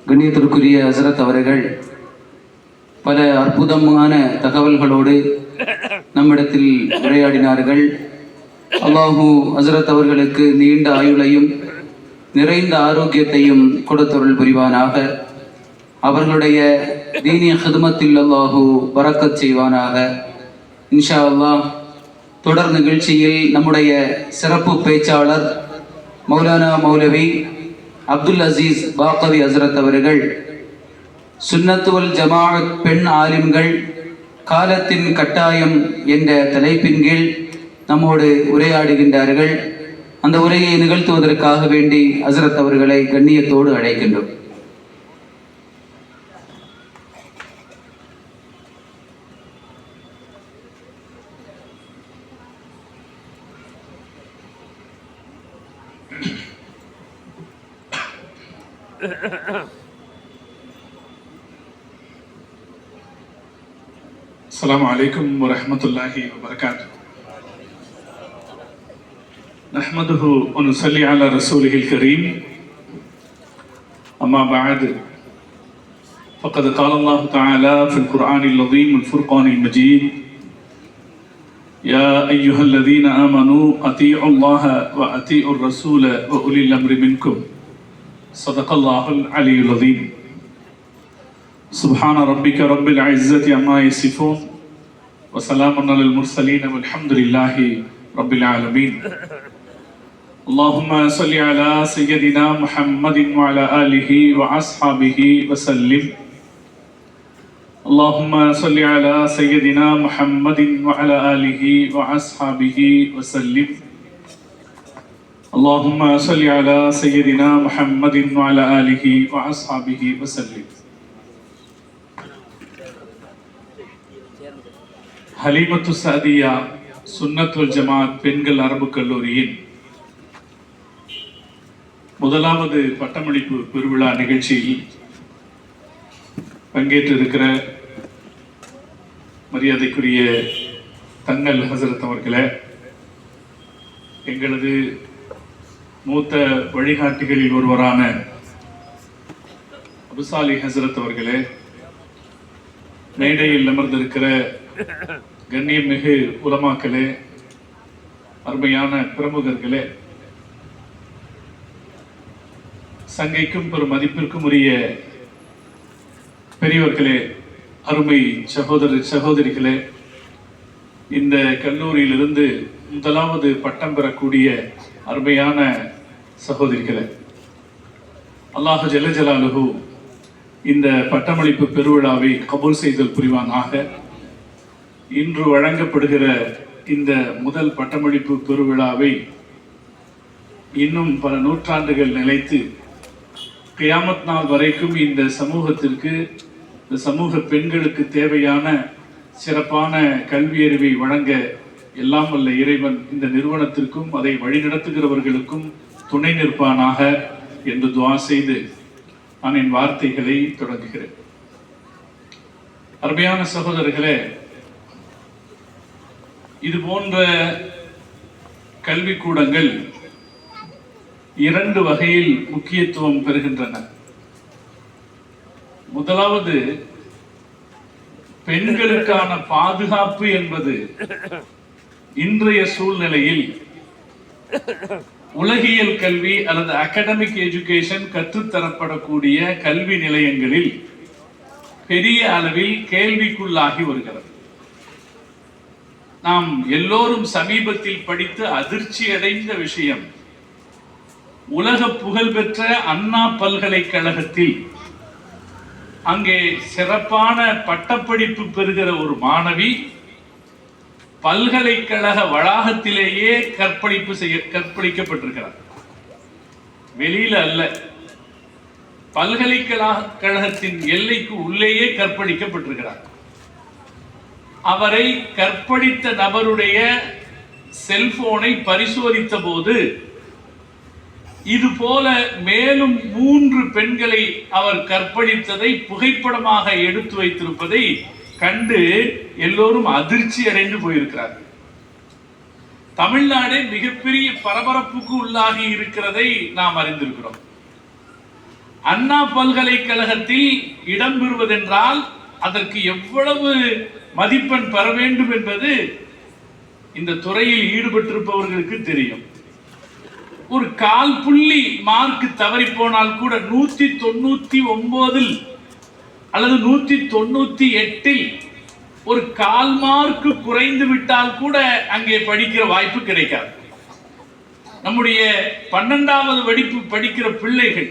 கண்ணியத்திற்குரிய ஹஸரத் அவர்கள் பல அற்புதமான தகவல்களோடு நம்மிடத்தில் உரையாடினார்கள். அல்லாஹு ஹஸரத் அவர்களுக்கு நீண்ட ஆயுளையும் நிறைந்த ஆரோக்கியத்தையும் கொடுத்தருள் புரிவானாக. அவர்களுடைய தீனிய ஹிதுமத்தில் அல்லாஹு பரக்கத் செய்வானாக. இன்ஷா அல்லாஹ். தொடர் நிகழ்ச்சியில் நம்முடைய சிறப்பு பேச்சாளர் மௌலானா மௌலவி அப்துல் அசீஸ் பாக்கவி ஹஸ்ரத் அவர்கள் சுன்னத்துவல் ஜமாஅத் பெண் ஆலிம்கள் காலத்தின் கட்டாயம் என்ற தலைப்பின் கீழ் நம்மோடு உரையாடுகின்றார்கள். அந்த உரையை நிகழ்த்துவதற்காக வேண்டி ஹஸ்ரத் அவர்களை கண்ணியத்தோடு அழைக்கின்றோம். السلام عليكم ورحمة الله وبركاته. نحمده ونصلي على رسوله الكريم. أما بعد فقد قال الله تعالى في القرآن العظيم الفرقان المجيد: يا أيها الذين آمنوا أطيعوا الله وأطيعوا الرسول وأولي الأمر منكم. صدق الله العلي العظيم. سبحان ربك رب العزة عما يصفون وسلام على المرسلين والحمد لله رب العالمين. اللهم صل على سيدنا محمد وعلى آله وأصحابه وسلم. اللهم صل على سيدنا محمد وعلى آله وأصحابه وسلم. اللهم صل على سيدنا محمد وعلى آله وأصحابه وسلم. ஹலீமத்து சாதியா சுன்னத் வல் ஜமாத் பெண்கள் அரபு கல்லூரியின் முதலாவது பட்டமளிப்பு பெருவிழா நிகழ்ச்சியில் பங்கேற்றிருக்கிற மரியாதைக்குரிய தங்கல் ஹசரத் அவர்களே, எங்களது மூத்த வழிகாட்டிகளில் ஒருவரான அபுசாலி ஹசரத் அவர்களே, மேடையில் அமர்ந்திருக்கிற கண்ணியமிகு உலமாக்களே, அருமையான பிரமுகர்களே, சங்கைக்கும் பெரும் மதிப்பிற்கும் உரிய பெரியவர்களே, அருமை சகோதர சகோதரிகளே, இந்த கல்லூரியிலிருந்து முதலாவது பட்டம் பெறக்கூடிய அருமையான சகோதரிகளே, அல்லாஹ் ஜல்ல ஜலாலுஹு இந்த பட்டமளிப்பு பெருவிழாவை கபூல் செய்தல் புரிவானாக. இன்று வழங்கப்படுகிற இந்த முதல் பட்டமளிப்பு பெருவிழாவை இன்னும் பல நூற்றாண்டுகள் நிலைத்து கியாமத் நாள் வரைக்கும் இந்த சமூகத்திற்கு, இந்த சமூக பெண்களுக்கு தேவையான சிறப்பான கல்வியறிவை வழங்க எல்லாம் வல்ல இறைவன் இந்த நிறுவனத்திற்கும் அதை வழிநடத்துகிறவர்களுக்கும் துணை நிற்பானாக என்று துஆ செய்து நான் என் வார்த்தைகளை தொடங்குகிறேன். அருமையான சகோதரர்களே, இது போன்ற கல்விக்கூடங்கள் இரண்டு வகையில் முக்கியத்துவம் பெறுகின்றன. முதலாவது, பெண்களுக்கான பாதுகாப்பு என்பது இன்றைய சூழ்நிலையில் உலகியல் கல்வி அல்லது அகாடமிக் எஜுகேஷன் கற்றுத்தரப்படக்கூடிய கல்வி நிலையங்களில் பெரிய அளவில் கேள்விக்குள்ளாகி வருகிறது. நாம் எல்லோரும் சமீபத்தில் படித்து அதிர்ச்சி அடைந்த விஷயம், உலக புகழ்பெற்ற அண்ணா பல்கலைக்கழகத்தில் அங்கே சிறப்பான பட்டப்படிப்பு பெறுகிற ஒரு மாணவி பல்கலைக்கழக வளாகத்திலேயே கற்பழிக்கப்பட்டிருக்கிறார். வெளியில அல்ல, பல்கலைக்கழகத்தின் எல்லைக்கு உள்ளேயே கற்பழிக்கப்பட்டிருக்கிறார். அவரை கற்பழித்த நபருடைய செல்போனை பரிசோதித்த போது இது போல மேலும் 3 பெண்களை அவர் கற்பழித்ததை புகைப்படமாக எடுத்து வைத்திருப்பதை கண்டு எல்லோரும் அதிர்ச்சி அடைந்து போயிருக்கிறார்கள். தமிழ்நாடு மிகப்பெரிய பரபரப்புக்கு உள்ளாகி இருக்கிறதை நாம் அறிந்திருக்கிறோம். அண்ணா பல்கலைக்கழகத்தில் இடம்பெறுவதென்றால் அதற்கு எவ்வளவு மதிப்பெண் பெற வேண்டும் என்பது இந்த துறையில் ஈடுபட்டிருப்பவர்களுக்கு தெரியும். ஒரு 1/4 புள்ளி மார்க் தவறி போனால் கூட 199 அல்லது 198 ஒரு 1/4 மார்க் குறைந்து விட்டால் கூட அங்கே படிக்கிற வாய்ப்பு கிடைக்காது. நம்முடைய 12வது வகுப்பு படிக்கிற பிள்ளைகள்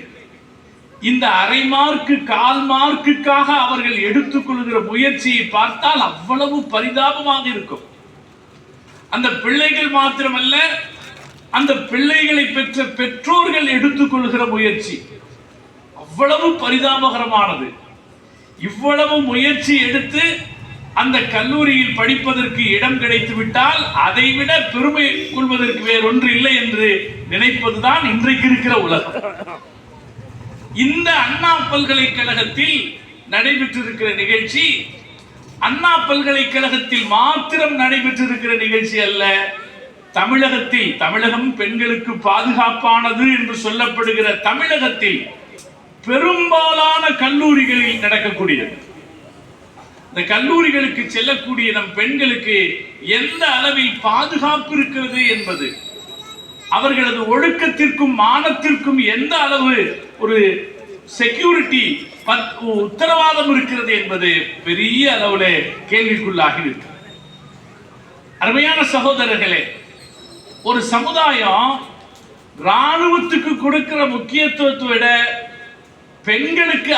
இந்த 1/2 மார்க் 1/4 மார்க்குக்காக அவர்கள் எடுத்துக்கொள்கிற முயற்சியை பார்த்தால் அவ்வளவு பரிதாபமாக இருக்கும். அந்த பிள்ளைகள் மாத்திரமல்ல, அந்த பிள்ளைகளை பெற்ற பெற்றோர்கள் எடுத்துக்கொள்கிற முயற்சி அவ்வளவு பரிதாபகரமானது. இவ்வளவு முயற்சி எடுத்து அந்த கல்லூரியில் படிப்பதற்கு இடம் கிடைத்து விட்டால் அதைவிட பெருமை கொள்வதற்கு வேறொன்று இல்லை என்று நினைப்பதுதான் இன்றைக்கு இருக்கிற உலகம். இந்த அண்ணா பல்கலைக்கழகத்தில் நடைபெற்றிருக்கிற நிகழ்ச்சி அண்ணா பல்கலைக்கழகத்தில் மாத்திரம் நடைபெற்றிருக்கிற நிகழ்ச்சி அல்ல. தமிழகத்தில், தமிழகம் பெண்களுக்கு பாதுகாப்பானது என்று சொல்லப்படுகிற தமிழகத்தில் பெரும்பாலான கல்லூரிகளில் நடக்கக்கூடியது. இந்த கல்லூரிகளுக்கு செல்லக்கூடிய நம் பெண்களுக்கு எந்த அளவில் பாதுகாப்பு இருக்கிறது என்பது, அவர்களது ஒழுக்கத்திற்கும் மானத்திற்கும் எந்த அளவு ஒரு செக்யூரிட்டி உத்தரவாதம் இருக்கிறது என்பது பெரிய அளவுல கேள்விக்குள்ளாகி இருக்கு. அருமையான சகோதரர்களே, ஒரு சமுதாயம் ராணுவத்துக்கு கொடுக்கிற முக்கியத்துவத்தை விட பெண்களுக்கு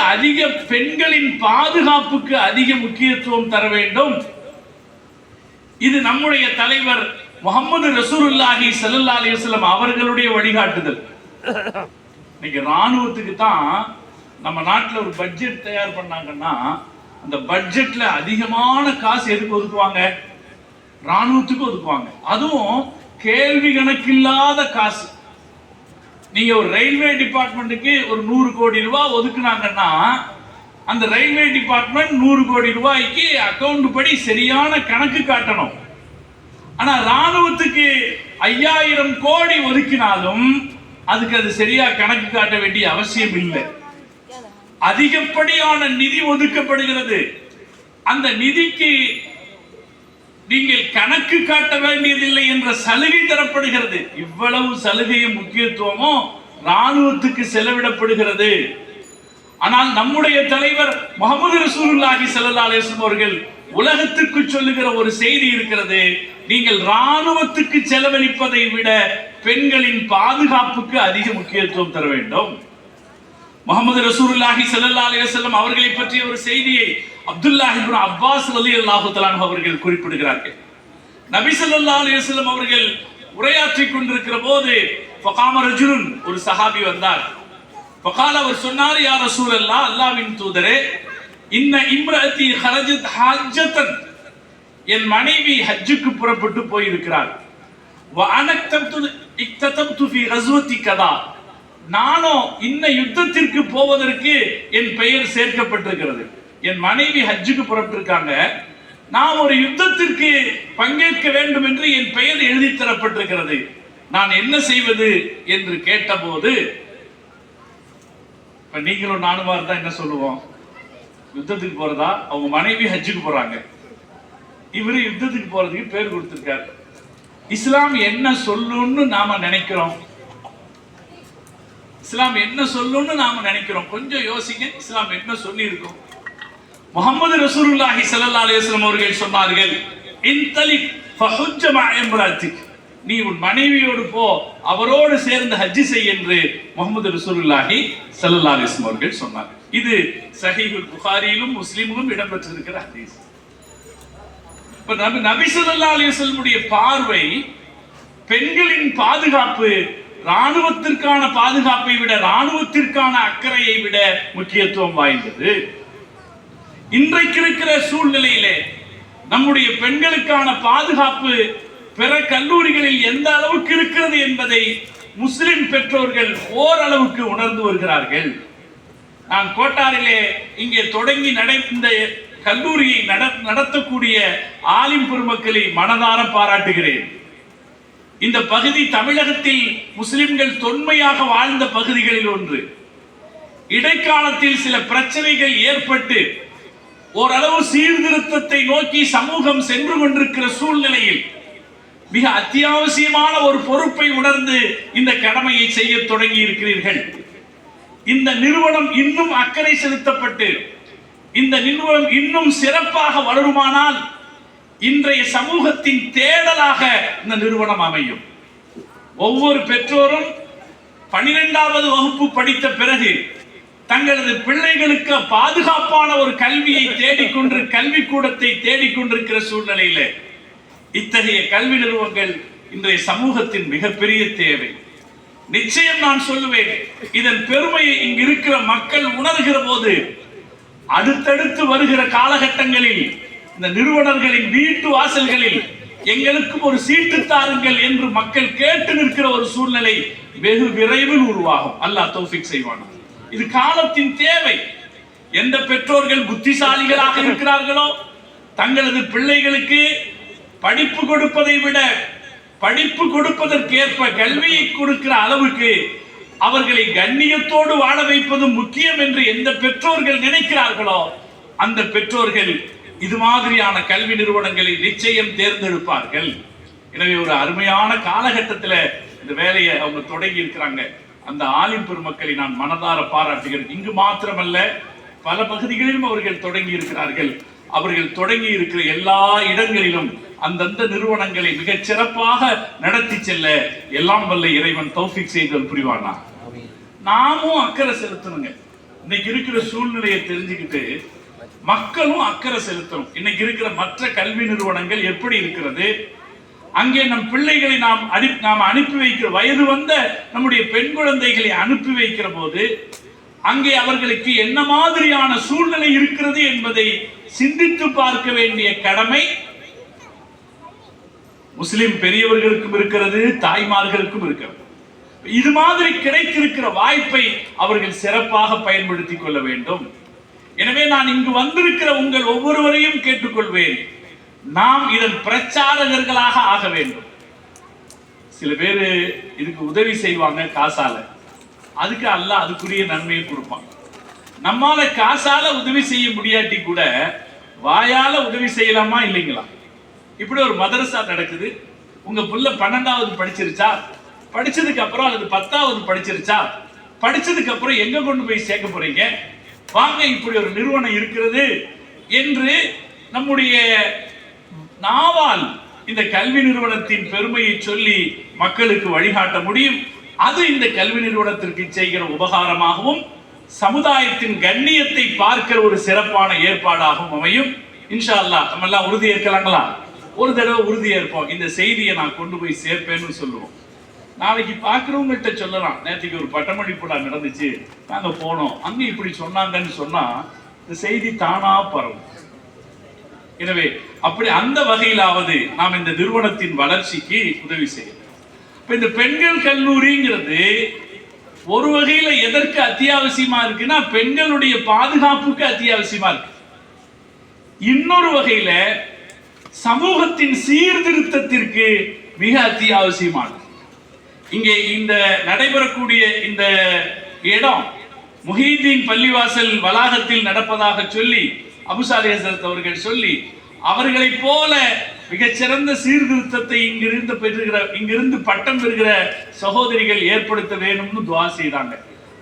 பெண்களின் பாதுகாப்புக்கு அதிக முக்கியத்துவம் தர வேண்டும். இது நம்முடைய தலைவர் முஹம்மது ரசூலுல்லாஹி ஸல்லல்லாஹு அலைஹி வஸல்லம் அவர்களுடைய வழிகாட்டுதல். இன்னைக்கு ராணுவத்துக்கு தான் நம்ம நாட்டில் ஒரு பட்ஜெட் தயார் பண்ணாங்கன்னா அந்த பட்ஜெட்ல அதிகமான காசு எதுக்கு ஒதுக்குவாங்க? ராணுவத்துக்கு ஒதுக்குவாங்க. அதுவும் கேள்வி கணக்கில்லாத காசு. நீங்க ஒரு ரயில்வே டிபார்ட்மெண்ட்டுக்கு ஒரு 100 கோடி ரூபாய் ஒதுக்குனாங்கன்னா அந்த ரயில்வே டிபார்ட்மெண்ட் 100 கோடி ரூபாய்க்கு அக்கவுண்ட் படி சரியான கணக்கு காட்டணும். ஆனா ராணுவத்துக்கு 5000 கோடி ஒதுக்கினாலும் அதுக்கு அது சரியா கணக்கு காட்ட வேண்டிய அவசியம் இல்லை. அதிகப்படியான நிதி ஒதுக்கப்படுகிறது. அந்த நிதிக்கு நீங்கள் கணக்கு காட்ட வேண்டியதில்லை என்ற சலுகை தரப்படுகிறது. இவ்வளவு சலுகையும் முக்கியத்துவமும் ராணுவத்துக்கு செலவிடப்படுகிறது. ஆனால் நம்முடைய தலைவர் முஹம்மது ரசூலுல்லாஹி ஸல்லல்லாஹு அலைஹி வஸல்லம் அவர்கள் உலகத்துக்கு சொல்லுகிற ஒரு செய்தி இருக்கிறது. நீங்கள் ராணுவத்துக்கு செலவழிப்பதை விட பெண்களின் பாதுகாப்புக்கு அதிக முக்கியத்துவம் தர வேண்டும். முஹம்மது ரசூலுல்லாஹி ஸல்லல்லாஹு அலைஹி வஸல்லம் அவர்களை பற்றிய ஒரு செய்தியை அப்துல்லாஹ் இப்னு அப்பாஸ் ரலியல்லாஹு தஆலா அன்ஹு அவர்கள் குறிப்பிடுகிறார்கள். நபி ஸல்லல்லாஹு அலைஹி வஸல்லம் அவர்கள் உரையாற்றிக் கொண்டிருக்கிற போது ஃபகாம ரஜுலுன், ஒரு சஹாபி வந்தார். ஃபகால, அவர் சொன்னார், யா ரசூலல்லாஹ், அல்லாஹ்வின் தூதரே, இன்ன இம்ரஅதி ஹரஜத் ஹஜ்ஜத்தன், என் மனைவி ஹஜ்ஜுக்கு புறப்பட்டு போயிருக்கிறார். வ அனக்தப்து ஃபீ கஸ்வதி கதா, நானும் இந்த யுத்தத்திற்கு போவதற்கு என் பெயர் சேர்க்கப்பட்டிருக்கிறது. என் மனைவி ஹஜ்ஜுக்கு புறப்பட்டிருக்காங்க, நான் ஒரு யுத்தத்திற்கு பங்கேற்க வேண்டும் என்று என் பெயர் எழுதி தரப்பட்டிருக்கிறது, நான் என்ன செய்வது என்று கேட்டபோது, இப்ப நீங்களும் நானுமா இருந்தா என்ன சொல்லுவோம்? யுத்தத்துக்கு போறதா? அவங்க மனைவி ஹஜ்ஜுக்கு போறாங்க, இவரு யுத்தத்துக்கு போறதுக்கு பேர் கொடுத்திருக்காரு. இஸ்லாம் என்ன சொல்லுன்னு நாம நினைக்கிறோம்? இஸ்லாம் என்ன சொல்லுன்னு நாம நினைக்கிறோம்? கொஞ்சம் யோசிங்க, இஸ்லாம் என்ன சொல்லி இருக்கும்? முஹம்மது ரசூலுல்லாஹி ஸல்லல்லாஹு அலைஹி வஸல்லம் அவர்கள் சொன்னார்கள், இன்தலிக் ஃபஹுஜ்ஜ மஅ இம்ராத்திக், நீ உன் மனைவியோடு போ, அவரோடு சேர்ந்து ஹஜ் செய் என்று முஹம்மது ரசூலுல்லாஹி ஸல்லல்லாஹு அலைஹி வஸல்லம் அவர்கள் சொன்னார். இது சஹீஹுல் புகாரியிலும் முஸ்லிமிலும் இடம்பெற்றிருக்கிற ஹதீஸ். இப்ப நபி ஸல்லல்லாஹு அலைஹி வஸல்லமுடைய பார்வை பெண்களின் பாதுகாப்பு ராணுவத்திற்கான பாதுகாப்பை விட, ராணுவத்திற்கான அக்கறையை விட முக்கியத்துவம் வாய்ந்தது. இன்றைக்கு இருக்கிற சூழ்நிலையிலே நம்முடைய பெண்களுக்கான பாதுகாப்பு பிற கல்லூரிகளில் எந்த அளவுக்கு இருக்கிறது என்பதை முஸ்லிம் பெற்றோர்கள் ஓரளவுக்கு உணர்ந்து வருகிறார்கள். நான் கோட்டாரிலே இங்கே தொடங்கி இந்த கல்லூரியை நடத்தக்கூடிய ஆலிம் பெருமக்களை மனதார பாராட்டுகிறேன். இந்த பகுதி தமிழகத்தில் முஸ்லிம்கள் தொன்மையாக வாழ்ந்த பகுதிகளில் ஒன்று. இடைக்காலத்தில் சில பிரச்சனைகள் ஏற்பட்டு ஓரளவு சீர்திருத்தத்தை நோக்கி சமூகம் சென்று கொண்டிருக்கிற சூழ்நிலையில் மிக அத்தியாவசியமான ஒரு பொறுப்பை உணர்ந்து இந்த கடமையை செய்ய தொடங்கி இருக்கிறீர்கள். இந்த நிறுவனம் இன்னும் அக்கறை செலுத்தப்பட்டு இந்த நிறுவனம் இன்னும் சிறப்பாக வளருமானால் இன்றைய சமூகத்தின் தேடலாக இந்த நிறுவனம் அமையும். ஒவ்வொரு பெற்றோரும் 12வது வகுப்பு படித்த பிறகு தங்களது பிள்ளைகளுக்கு பாதுகாப்பான ஒரு கல்வியை தேடிக்கொண்டு கல்விக்கூடத்தை தேடிக்கொண்டிருக்கிற சூழ்நிலையில இத்தகைய கல்வி நிறுவனங்கள் இன்றைய சமூகத்தின் மிகப்பெரிய தேவை. நிச்சயம் நான் சொல்லுவேன், இதன் பெருமையை இங்கு இருக்கிற மக்கள் உணர்கிற போது அடுத்தடுத்து வருகிற காலகட்டங்களில் இந்த நிறுவனர்களின் வீட்டு வாசல்களில் எங்களுக்கும் ஒரு சீட்டு தாருங்கள் என்று மக்கள் கேட்டு நிற்கிற ஒரு சூழ்நிலை வெகு விரைவில் உருவாகும். அல்லாஹ் தௌஃபீக் செய்வான். இது காலத்தின் தேவை. எந்த பெற்றோர்கள் புத்திசாலிகளாக இருக்கிறார்களோ, தங்களது பிள்ளைகளுக்கு படிப்பு கொடுப்பதை விட படிப்பு கொடுப்பதற்கேற்ப கல்வியை கொடுக்கிற அளவுக்கு அவர்களை கண்ணியத்தோடு வாழ வைப்பது முக்கியம் என்று எந்த பெற்றோர்கள் நினைக்கிறார்களோ அந்த பெற்றோர்கள் இது மாதிரியான கல்வி நிறுவனங்களை நிச்சயம் தேர்ந்தெடுப்பார்கள். எனவே ஒரு அருமையான காலகட்டத்தில் இந்த வேலையை அவங்க தொடங்கி இருக்கிறாங்க. அந்த ஆலிம் பெருமக்களை நான் மனதார பாராட்டுகிறேன். இங்கு மாத்திரமல்ல, பல பகுதிகளிலும் அவர்கள் தொடங்கி இருக்கிறார்கள். அவர்கள் தொடங்கி இருக்கிற எல்லா இடங்களிலும் அந்தந்த நிறுவனங்களை மிகச் சிறப்பாக நடத்தி செல்ல எல்லாம் வல்ல இறைவன் தௌஃபீக் செய்தல் புரிவானா. நாமும் அக்கறை செலுத்தணுங்க. இன்னைக்கு இருக்கிற சூழ்நிலையை தெரிஞ்சுக்கிட்டு மக்களும் அக்கறை செலுத்தணும். இன்னைக்கு இருக்கிற மற்ற கல்வி நிறுவனங்கள் எப்படி இருக்கிறது, அங்கே நம் பிள்ளைகளை நாம் அனுப்பி வைக்கிற வயது வந்த நம்முடைய பெண் குழந்தைகளை அனுப்பி வைக்கிற போது அங்கே அவர்களுக்கு என்ன மாதிரியான சூழ்நிலை இருக்கிறது என்பதை சிந்தித்து பார்க்க வேண்டிய கடமை முஸ்லிம் பெரியவர்களுக்கும் இருக்கிறது, தாய்மார்களுக்கும் இருக்கிறது. இது மாதிரி கிடைத்திருக்கிற வாய்ப்பை அவர்கள் சிறப்பாக பயன்படுத்திக் கொள்ள வேண்டும். எனவே நான் இங்கு வந்திருக்கிற உங்கள் ஒவ்வொருவரையும் கேட்டுக்கொள்வேன், நாம் இதன் பிரச்சாரகர்களாக ஆக வேண்டும். சில பேர் இதுக்கு உதவி செய்வாங்க காசால, அதுக்கு அல்லாஹ் அதுக்குரிய நன்மையை கொடுப்பான். நம்மால காசால உதவி செய்ய முடியாட்டி கூட வாயால உதவி செய்யலாமா இல்லைங்களா? இப்படி ஒரு மதரசா நடக்குது. உங்க புள்ள 12வது படிச்சிருச்சா, படிச்சதுக்கு அப்புறம் அல்லது 10வது படிச்சிருச்சா, படிச்சதுக்கு அப்புறம் எங்க கொண்டு போய் சேர்க்க போறீங்க, வாங்க இப்படி ஒரு நிறுவனம் இருக்கிறது என்று நம்முடைய நாவால் இந்த கல்வி நிறுவனத்தின் பெருமையை சொல்லி மக்களுக்கு வழிகாட்ட முடியும். அது இந்த கல்வி நிறுவனத்திற்கு செய்கிற உபகாரமாகவும் சமுதாயத்தின் கண்ணியத்தை பார்க்கிற ஒரு சிறப்பான ஏற்பாடாகவும் அமையும். இன்ஷா அல்லாஹ் நம்ம எல்லாம் உறுதி ஏற்கலாங்களா? ஒரு தடவை உறுதி ஏற்போம். இந்த செய்தியை நான் கொண்டு போய் சேர்ப்பேன்னு சொல்லுவோம். நாளைக்கு பார்க்குறவங்கள்ட்ட சொல்லலாம், நேற்றுக்கு ஒரு பட்டமளிப்புடா நடந்துச்சு, நாங்கள் போனோம், அங்கே இப்படி சொன்னாங்கன்னு சொன்னா இந்த செய்தி தானா பரவும். எனவே அப்படி அந்த வகையிலாவது நாம் இந்த நிறுவனத்தின் வளர்ச்சிக்கு உதவி செய்யணும். இப்ப இந்த பெண்கள் கல்லூரிங்கிறது ஒரு வகையில எதற்கு அத்தியாவசியமா இருக்குன்னா பெண்களுடைய பாதுகாப்புக்கு அத்தியாவசியமா இருக்கு. இன்னொரு வகையில சமூகத்தின் சீர்திருத்தத்திற்கு மிக அத்தியாவசியமானது. இங்கே இந்த நடைபெறக்கூடிய இந்த இடம் முஹீதீன் பள்ளிவாசல் வளாகத்தில் நடப்பதாக சொல்லி அபுசாலி ஹசரத் அவர்கள் சொல்லி அவர்களை போல மிகச்சிறந்த சீர்திருத்தத்தை இங்கிருந்து பட்டம் பெறுகிற சகோதரிகள் ஏற்படுத்த வேணும்னு துவா செய்தாங்க.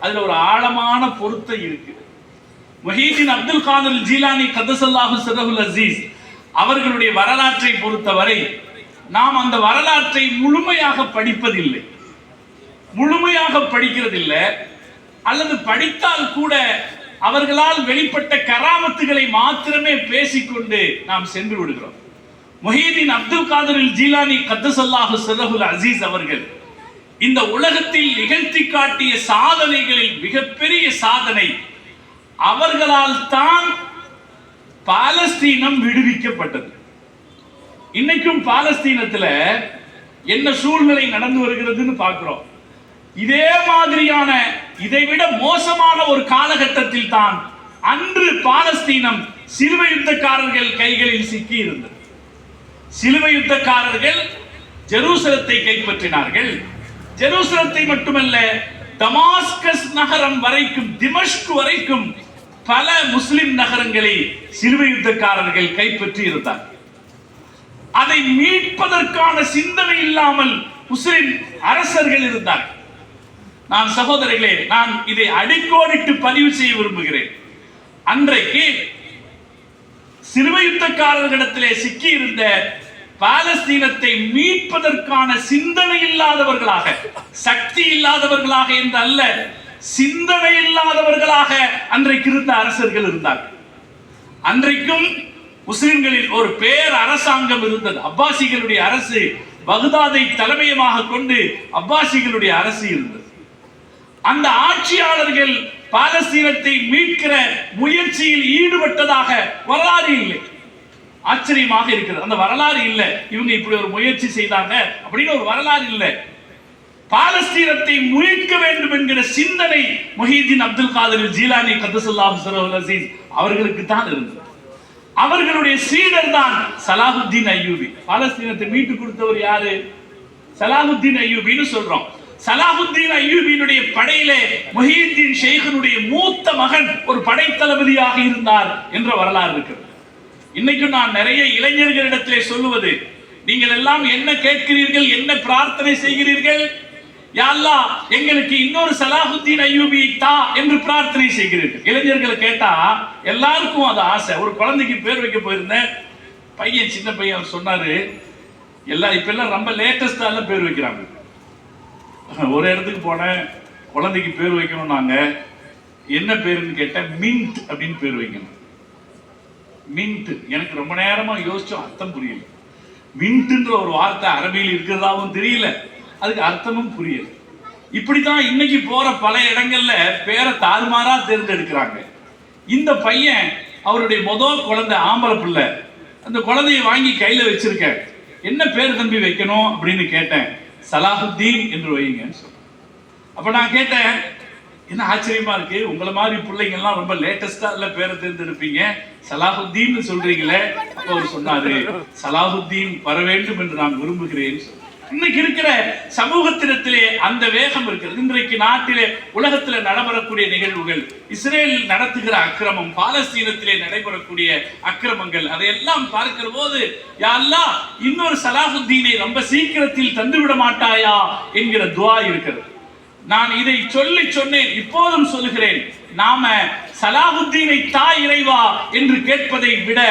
அதுல ஒரு ஆழமான பொருத்தம் இருக்கு. முஹீதீன் அப்துல் காதிர் ஜீலானி கத்தஸல்லாஹு சிர்ரஹுல் அஸீஸ் அவர்களுடைய வரலாற்றை பொறுத்தவரை நாம் அந்த வரலாற்றை முழுமையாக படிப்பதில்லை, முழுமையாக படிக்கிறதில்லை, அல்லது படித்தால் கூட அவர்களால் வெளிப்பட்ட கராமத்துகளை மாத்திரமே பேசிக்கொண்டு நாம் சென்று விடுகிறோம். முஹீதீன் அப்துல் காதிர் ஜீலானி கத்தஸல்லாஹு சிர்ரஹுல் அஸீஸ் அவர்கள் இந்த உலகத்தில் நிகழ்த்தி காட்டிய சாதனைகளில் மிகப்பெரிய சாதனை, அவர்களால் தான் பாலஸ்தீனம் விடுவிக்கப்பட்டது. இன்னைக்கும் பாலஸ்தீனத்துல என்ன சூழ்நிலை நடந்து வருகிறதுன்னு பார்க்கிறோம். இதே மாதிரியான இதைவிட மோசமான ஒரு காலகட்டத்தில் தான் அன்று பாலஸ்தீனம் சிலுவை யுத்தக்காரர்கள் கைகளில் சிக்கி இருந்தது. சிலுவை யுத்தக்காரர்கள் ஜெருசலத்தை கைப்பற்றினார்கள். ஜெருசலத்தை மட்டுமல்ல, தமாஸ்கஸ் நகரம் வரைக்கும், திமஷ்க் வரைக்கும் பல முஸ்லிம் நகரங்களை சிலுவை யுத்தக்காரர்கள் கைப்பற்றி இருந்தார். அதை மீட்பதற்கான சிந்தனை இல்லாமல் முஸ்லிம் அரசர்கள் இருந்தார். நான் சகோதரர்களே, நான் இதை அடிக்கோடிட்டு பதிவு செய்ய விரும்புகிறேன். அன்றைக்கு சிலுவை யுத்தக்காரர்களிடத்திலே சிக்கி இருந்த பாலஸ்தீனத்தை மீட்பதற்கான சிந்தனை இல்லாதவர்களாக, சக்தி இல்லாதவர்களாக என்று அல்ல, சிந்தனை இல்லாதவர்களாக அன்றைக்கு இருந்த அரசர்கள் இருந்தார்கள். அன்றைக்கும் முஸ்லிம்களில் ஒரு பேர் அரசாங்கம் இருந்தது. அப்பாசிகளுடைய அரசு, பகதாதை தலைமையமாக கொண்டு அப்பாசிகளுடைய அரசு இருந்தது. அந்த ஆட்சியாளர்கள் பாலஸ்தீனத்தை மீட்கிற முயற்சியில் ஈடுபட்டதாக வரலாறு இல்லை. ஆச்சரியமாக இருக்கிறது, அந்த வரலாறு இல்லை. இவங்க இப்படி ஒரு முயற்சி செய்தாங்க அப்படின்னு ஒரு வரலாறு இல்லை. பாலஸ்தீனத்தை மீட்க வேண்டும் என்கிற சிந்தனை முஹீதீன் அப்துல் காதிர் ஜீலானி கத்தஸல்லாஹு சிர்ரஹுல் அஸீஸ் அவர்களுக்கு தான் இருந்தது. அவர்களுடைய சீடர் தான் சலாஹுத்தீன் அய்யூபி. பாலஸ்தீனத்தை மீட்டு கொடுத்தவர் யாரு? சலாஹுத்தீன் அய்யூபின்னு சொல்றோம். சலாஹுத்தீன் அய்யூபியினுடைய படையிலே முஹியுத்தீன் ஷேഖனுடைய மூத்த மகன் ஒரு படை தளபதியாக இருந்தார் என்ற வரலாறு இருக்கிறது. இன்னைக்கு நான் நிறைய இளைஞர்களிடத்திலே சொல்லுவது, நீங்கள் எல்லாம் என்ன கேட்கிறீர்கள், என்ன பிரார்த்தனை செய்கிறீர்கள்? யா அல்லாஹ் எங்களுக்கு இன்னொரு சலாஹுத்தீன் அய்யூபி தா என்று பிரார்த்தனை செய்கிறீர்கள். இளைஞர்களை கேட்டா எல்லாருக்கும் அது ஆசை. ஒரு குழந்தைக்கு பேர் வைக்க போயிருந்தேன், பையன் சின்ன பையன், அவர் சொன்னாரு, இப்ப எல்லாம் ரொம்ப லேட்டஸ்டா பேர் வைக்கிறாங்க. ஒரு இடத்துக்கு போனேன், குழந்தைக்கு பேர் வைக்கணும், நாங்க என்ன பேருன்னு கேட்டேன், மின்ட் அப்படின்னு பேர் வைக்கணும். மின்ட் எனக்கு ரொம்ப நேரமா யோசிச்சோம், அர்த்தம் புரியல. மின்ட்ன்ற ஒரு வார்த்தை அரபியில் இருக்கிறதாவும் தெரியல, அதுக்கு அர்த்தமும் புரியல. இப்படித்தான் இன்னைக்கு போற பல இடங்கள்ல பேரை தாறுமாறா தேர்ந்தெடுக்கிறாங்க. இந்த பையன் அவருடைய முதல் குழந்தை, ஆம்பளை பிள்ளை, அந்த குழந்தைய வாங்கி கையில வச்சிருக்க, என்ன பேர் தம்பி வைக்கணும் அப்படின்னு கேட்டேன். சலாஹுத்தீன் என்று வைங்கன்னு சொன்னேன். அப்ப நான் கேட்டேன், என்ன ஆச்சரியமா இருக்கு, உங்களை மாதிரி பிள்ளைங்க எல்லாம் ரொம்ப லேட்டஸ்டா இல்ல பேரை தேர்ந்தெடுப்பீங்க, சலாஹுத்தீன் சொல்றீங்களே. அப்ப அவர் சொன்னாரு, சலாஹுத்தீன் வர வேண்டும் என்று நான் விரும்புகிறேன். இன்னைக்கு இருக்கிற சமூகத்தினத்திலே அந்த வேகம் இருக்கிறது. இன்றைக்கு நாட்டிலே உலகத்திலே நடைபெறக்கூடிய நிகழ்வுகள், இஸ்ரேல் நடத்துகிற அக்கிரமம், பாலஸ்தீனத்திலே நடைபெறக்கூடிய அக்கிரமங்கள், அதையெல்லாம் பார்க்கிற போது யா அல்லாஹ் இன்னொரு சலாஹுத்தீனை ரொம்ப சீக்கிரத்தில் தந்துவிட மாட்டாயா என்கிற துஆ இருக்கிறது. நான் இதை சொன்னேன், இப்போதும் சொல்லுகிறேன், நாம சலாஹுத்தீனை தா இறைவா என்று கேட்பதை விட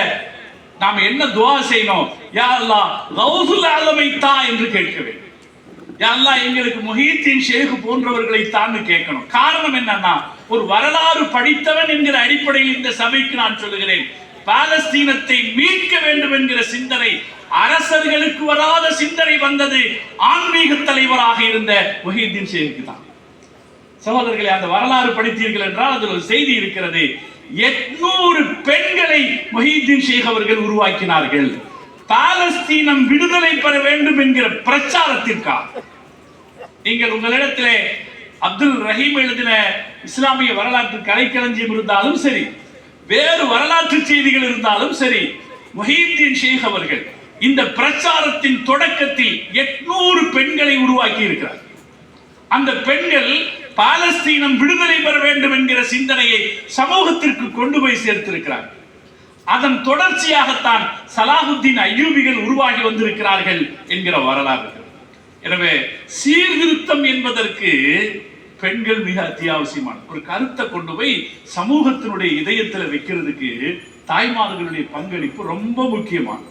நாம என்ன துஆ செய்யணும்? யா அல்லாஹ் கௌசுல் ஆலமை தா என்று கேட்க வேண்டும். யா அல்லாஹ் எங்களுக்கு முஹியுத்தீன் ஷேக் போன்றவர்களை தான் கேட்கணும். காரணம் என்னன்னா, ஒரு வரலாறு படித்தவன் என்கிற அடிப்படையில் இந்த சபைக்கு நான் சொல்லுகிறேன், பாலஸ்தீனத்தை மீட்க வேண்டும் என்கிற சிந்தனை அரசர்களுக்கு வராத சிந்தனை வந்தது ஆன்மீக தலைவராக இருந்த முஹியுத்தீன் ஷேக்கு தான். சகோதரர்களே, அந்த வரலாறு படித்தீர்கள் என்றால் அதில் ஒரு செய்தி இருக்கிறது. 800 பெண்களை முஹியுத்தீன் ஷேக் அவர்கள் உருவாக்கினார்கள், பாலஸ்தீனம் விடுதலை பெற வேண்டும் என்கிற பிரச்சாரத்திற்காக. நீங்கள் உங்களிடத்திலே அப்துல் ரஹீம் எழுதின இஸ்லாமிய வரலாற்று கலைக்களஞ்சியம் இருந்தாலும் சரி, வேறு வரலாற்று செய்திகள் இருந்தாலும் சரி, முஹியுத்தீன் ஷேக் அவர்கள் இந்த பிரச்சாரத்தின் தொடக்கத்தில் 800 பெண்களை உருவாக்கி இருக்கிறார். அந்த பெண்கள் பாலஸ்தீனம் விடுதலை பெற வேண்டும் என்கிற சிந்தனையை சமூகத்திற்கு கொண்டு போய் சேர்த்திருக்கிறார். அதன் தொடர்ச்சியாகத்தான் சலாஹுத்தீன் அய்யூபிகள் உருவாகி வந்திருக்கிறார்கள் என்கிற வரலாறு. எனவே சீர்திருத்தம் என்பதற்கு பெண்கள் மிக அத்தியாவசியமான ஒரு கருத்தை கொண்டு போய் சமூகத்தினுடைய இதயத்தில் வைக்கிறதுக்கு தாய்மார்களுடைய பங்களிப்பு ரொம்ப முக்கியமானது,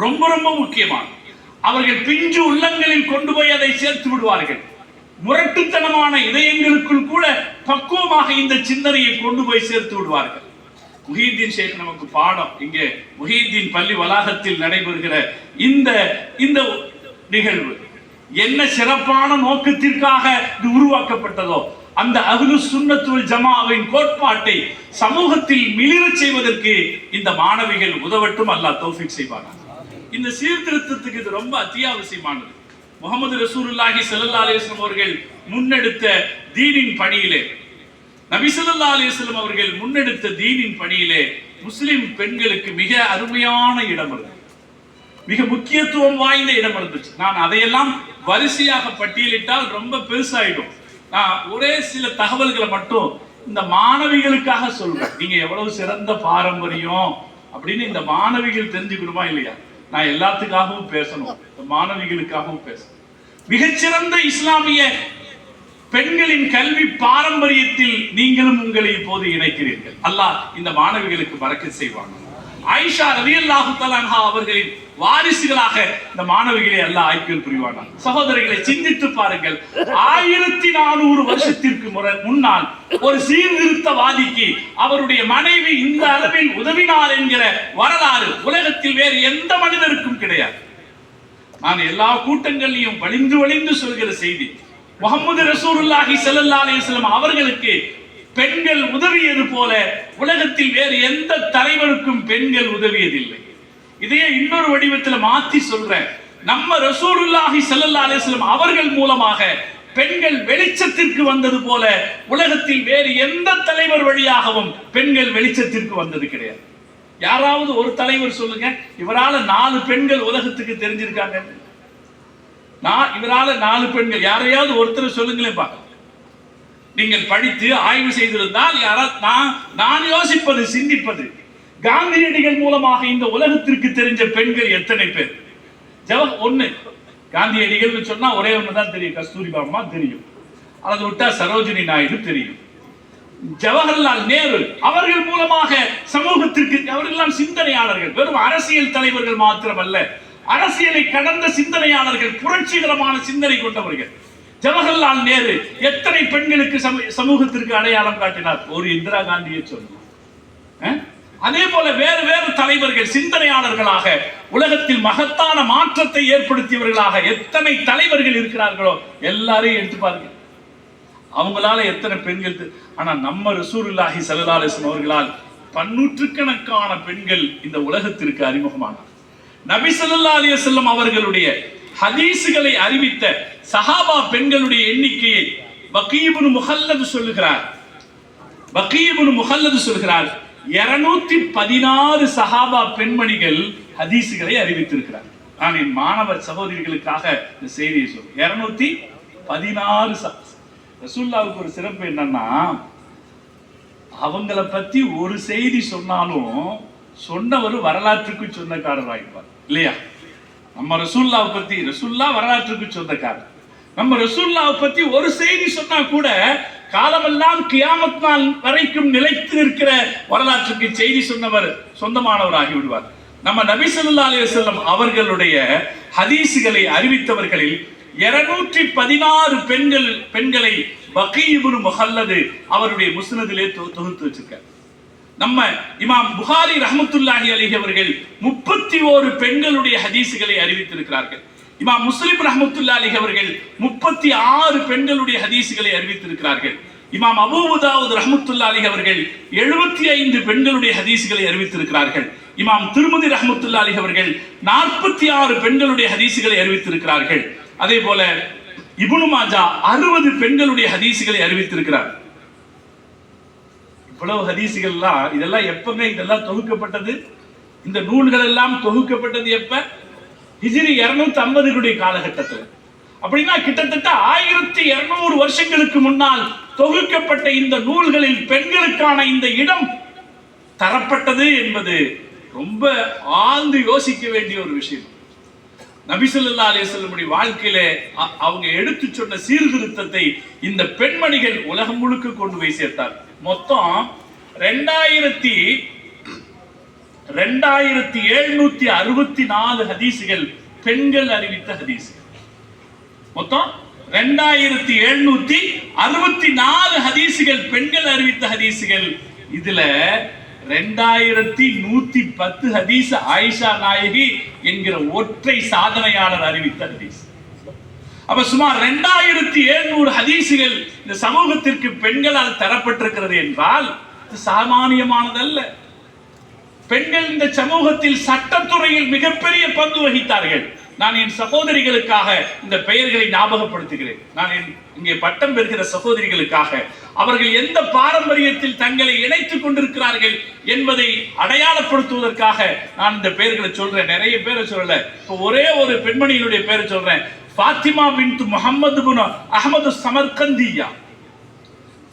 ரொம்ப ரொம்ப முக்கியமானது. அவர்கள் பிஞ்சு உள்ளங்களில் கொண்டு போய் அதை சேர்த்து விடுவார்கள். முரட்டுத்தனமான இதயங்களுக்குள் கூட பக்குவமாக இந்த சிந்தனையை கொண்டு போய் சேர்த்து விடுவார்கள். முஹியுத்தீன் ஷேக் நமக்கு பாடம். இங்கே முஹியுத்தீன் பள்ளி வளாகத்தில் நடைபெறுகிற இந்த நிகழ்வு என்ன சிறப்பான நோக்கத்திற்காக இது உருவாக்கப்பட்டதோ அந்த அஹ்லுஸ் சுன்னத் வல் ஜமாஅவின் கோட்பாட்டை சமூகத்தில் மிளிரச் செய்வதற்கு இந்த மாணவிகள் உதவட்டும். அல்லாஹ் தௌஃபீக் செய்வானாக. இந்த சீர்திருத்தத்துக்கு இது ரொம்ப அத்தியாவசியமானது. முஹம்மது ரசூலுல்லாஹி ஸல்லல்லாஹு அலைஹி வஸல்லம் அவர்கள் முன்னெடுத்த தீனின் பணியிலே, நபி ஸல்லல்லாஹு அலைஹி வஸல்லம் அவர்கள் முன்னெடுத்த தீனின் பணியிலே முஸ்லிம் பெண்களுக்கு மிக அருமையான இடம் இருந்தது, மிக முக்கியத்துவம் வாய்ந்த இடம் இருந்துச்சு. நான் அதையெல்லாம் வரிசையாக பட்டியலிட்டால் ரொம்ப பெருசாயிடும். நான் ஒரே சில தகவல்களை மட்டும் இந்த மாணவிகளுக்காக சொல்றேன். நீங்க எவ்வளவு சிறந்த பாரம்பரியம் அப்படின்னு இந்த மாணவிகள் தெரிஞ்சுக்கணுமா இல்லையா? நான் எல்லாத்துக்காகவும் பேசணும், இந்த மாணவிகளுக்காகவும் பேசணும். மிகச்சிறந்த இஸ்லாமிய பெண்களின் கல்வி பாரம்பரியத்தில் நீங்களும் உங்களை இப்போது இணைக்கிறீர்கள். அல்லாஹ் இந்த மாணவிகளுக்கு பரக்கத் செய்வாங்க. ஆயிஷா ரலியல்லாஹு தஆலா அன்ஹா அவர்களின் வாரிசுகளாக இந்த மாணவிகளை அல்லாஹ் ஆக்கியல் புரிவானார். சகோதரர்களை சிந்தித்து பாருங்கள். 1400 வருஷத்திற்கு முன்னால் ஒரு சீர்திருத்தவாதிக்கு அவருடைய மனைவி இந்த அளவில் உதவினார் என்கிற வரலாறு உலகத்தில் வேறு எந்த மனிதருக்கும் கிடையாது. நான் எல்லா கூட்டங்களிலும் வழிந்து சொல்கிற செய்தி, முஹம்மது ரசூலுல்லாஹி ஸல்லல்லாஹு அலைஹி வஸல்லம் அவர்களுக்கு பெண்கள் உதவியது போல உலகத்தில் வேறு எந்த தலைவருக்கும் பெண்கள் உதவியதில்லை. இதையே இன்னொரு வடிவத்தில் மாத்தி சொல்றேன். நம்ம ரசூலுல்லாஹி ஸல்லல்லாஹு அலைஹி வஸல்லம் அவர்கள் மூலமாக பெண்கள் வெளிச்சத்திற்கு வந்தது போல உலகத்தில் வேறு எந்த தலைவர் வழியாகவும் பெண்கள் வெளிச்சத்திற்கு வந்தது கிடையாது. யாராவது ஒரு தலைவர் சொல்லுங்க, இவரால 4 பெண்கள் உலகத்துக்கு தெரிஞ்சிருக்காங்க. இவரால 4 பெண்கள், யாரையாவது ஒருத்தர் சொல்லுங்களேன் பார்க்க. நீங்கள் படித்து ஆய்வு செய்திருந்தால் நான் யோசிப்பது, சிந்திப்பது, காந்தியடிகள் மூலமாக இந்த உலகத்திற்கு தெரிஞ்ச பெண்கள் எத்தனை பேர்? ஒண்ணு காந்தியடிகள் சொன்னா ஒரே ஒண்ணுதான் தெரியும், கஸ்தூரிபா அம்மா தெரியும், அதை விட்டா சரோஜினி நாயுடு தெரியும். ஜவஹர்லால் நேரு அவர்கள் மூலமாக சமூகத்திற்கு, அவர்கள் சிந்தனையாளர்கள், வெறும் அரசியல் தலைவர்கள் மாத்திரமல்ல, அரசியலை கடந்த சிந்தனையாளர்கள், புரட்சிகரமான சிந்தனை கொண்டவர்கள். ஜவஹர்லால் நேரு எத்தனை பெண்களுக்கு சமூகத்திற்கு அடையாளம் காட்டினார்? ஒரு இந்திரா காந்தியை சொல்லலாம். அதே போல வேறு வேறு தலைவர்கள், சிந்தனையாளர்களாக உலகத்தில் மகத்தான மாற்றத்தை ஏற்படுத்தியவர்களாக எத்தனை தலைவர்கள் இருக்கிறார்களோ எல்லாரையும் எடுத்து பாருங்க. அவங்களால எத்தனை பெண்கள். ஆனா நம்ம ரசூலுல்லாஹி ஸல்லல்லாஹு அலைஹி வஸல்லம் அவர்களால் பன்னூற்றுக்கணக்கான பெண்கள் இந்த உலகத்திற்கு அறிமுகமானார். நபி ஸல்லல்லாஹு அலைஹி வஸல்லம் அவர்களுடைய ஹதீஸ்களை அறிவித்த சஹாபா பெண்களுடைய எண்ணிக்கையை பக்கீ இப்னு முஹல்லத் சொல்லுகிறார். 216 சஹாபா பெண்மணிகள் ஹதீஸ்களை அறிவித்திருக்கிறார். நான் என் மாணவ சகோதரிகளுக்காக இந்த செய்தியை சொல்றேன். 216. ரசூலுல்லாஹ்வுக்கு ஒரு சிறப்பு என்னன்னா, அவங்கள பத்தி ஒரு செய்தி சொன்னாலும் சொன்னவர் வரலாற்றுக்கு சொந்தக்காரர் ஆகிப்பார் இல்லையா? நம்ம ரசூலுல்லாஹ் பத்தி, ரசூலுல்லாஹ் வரலாற்றுக்கு சொந்தக்காரர். நம்ம ரசூலுல்லாஹ் பத்தி ஒரு செய்தி சொன்னா கூட காலமெல்லாம் கியாமத் நாள் வரைக்கும் நிலைத்து நிற்கிற வரலாற்றுக்கு செய்தி சொன்னவர் சொந்தமானவர் ஆகி விடுவார். நம்ம நபி ஸல்லல்லாஹு அலைஹி வஸல்லம் அவர்களுடைய ஹதீஸ்களை அறிவித்தவர்களில் 216 பெண்களை பக்கீ இப்னு முஹல்லத் அவருடைய முஸ்னதிலே தொகுத்து வச்சிருக்கார். நம்ம இமாம் புகாரி ரஹ்மத்துல்லாஹி அலைஹி அவர்கள் 31 பெண்களுடைய ஹதீஸ்களை அறிவித்திருக்கிறார்கள். இமாம் முஸ்லிம் ரஹ்மத்துல்லாஹி அலைஹி அவர்கள் 36 பெண்களுடைய ஹதீஸ்களை அறிவித்திருக்கிறார்கள். இமாம் அபூ தாவூத் ரஹ்மத்துல்லாஹி அலைஹி அவர்கள் 75 பெண்களுடைய ஹதீஸ்களை அறிவித்திருக்கிறார்கள். இமாம் திர்மிதி ரஹ்மத்துல்லாஹி அலைஹி அவர்கள் 46 பெண்களுடைய ஹதீஸ்களை அறிவித்திருக்கிறார்கள். அதே போல இப்னு மாஜா 60 பெண்களுடைய ஹதீஸ்களை அறிவித்திருக்கிறார். இவ்வளவு ஹதீஸ்கள்லாம், இதெல்லாம் எப்பங்க இதெல்லாம் தொகுக்கப்பட்டது? இந்த நூல்கள் எல்லாம் தொகுக்கப்பட்டது எப்ப? ஹிஜ்ரி 250 காலகட்டத்தில். அப்படின்னா கிட்டத்தட்ட 1200 வருஷங்களுக்கு முன்னால் தொகுக்கப்பட்ட இந்த நூல்களில் பெண்களுக்கான இந்த இடம் தரப்பட்டது என்பது ரொம்ப ஆழ்ந்து யோசிக்க வேண்டிய ஒரு விஷயம். நபி ஸல்லல்லாஹு அலைஹி வஸல்லம் வாழ்க்கையில அவங்க எடுத்து சொன்ன சீர்திருத்தத்தை இந்த பெண்மணிகள் உலகம் முழுக்க கொண்டு போய் சேர்த்தார். மொத்தம் 2764 ஹதீஸ்கள் பெண்கள் அறிவித்த ஹதீஸ்கள். மொத்தம் 2764 ஹதீஸ்கள் பெண்கள் அறிவித்த ஹதீஸ்கள். இதுல 2110 ஹதீஸ் ஆயிஷா நாயகி என்கிற ஒற்றை சாதனையாளர் அறிவித்த ஹதீஸ். அப்ப சுமார் 2700 ஹதீஸ்கள் இந்த சமூகத்திற்கு பெண்களால் தரப்பட்டிருக்கிறது என்றால் இது சாமானியமானதல்ல. பெண்கள் இந்த சமூகத்தில் சட்டத்துறையில் மிகப்பெரிய பங்கு வகித்தார்கள். நான் என் சகோதரிகளுக்காக இந்த பெயர்களை ஞாபகப்படுத்துகிறேன். நான் இங்கே பட்டம் பெறுகிற சகோதரிகளுக்காக அவர்கள் எந்த பாரம்பரியத்தில் தங்களை இணைத்துக் கொண்டிருக்கிறார்கள் என்பதை அடையாளப்படுத்துவதற்காக நான் இந்த பெயர்களை சொல்றேன். நிறைய பேரை சொல்லல, இப்போ ஒரே ஒரு பெண்மணியினுடைய பெயரை சொல்றேன். ஃபாத்திமா பின்த் முஹம்மது பின் அஹ்மது சமர்கந்தியா.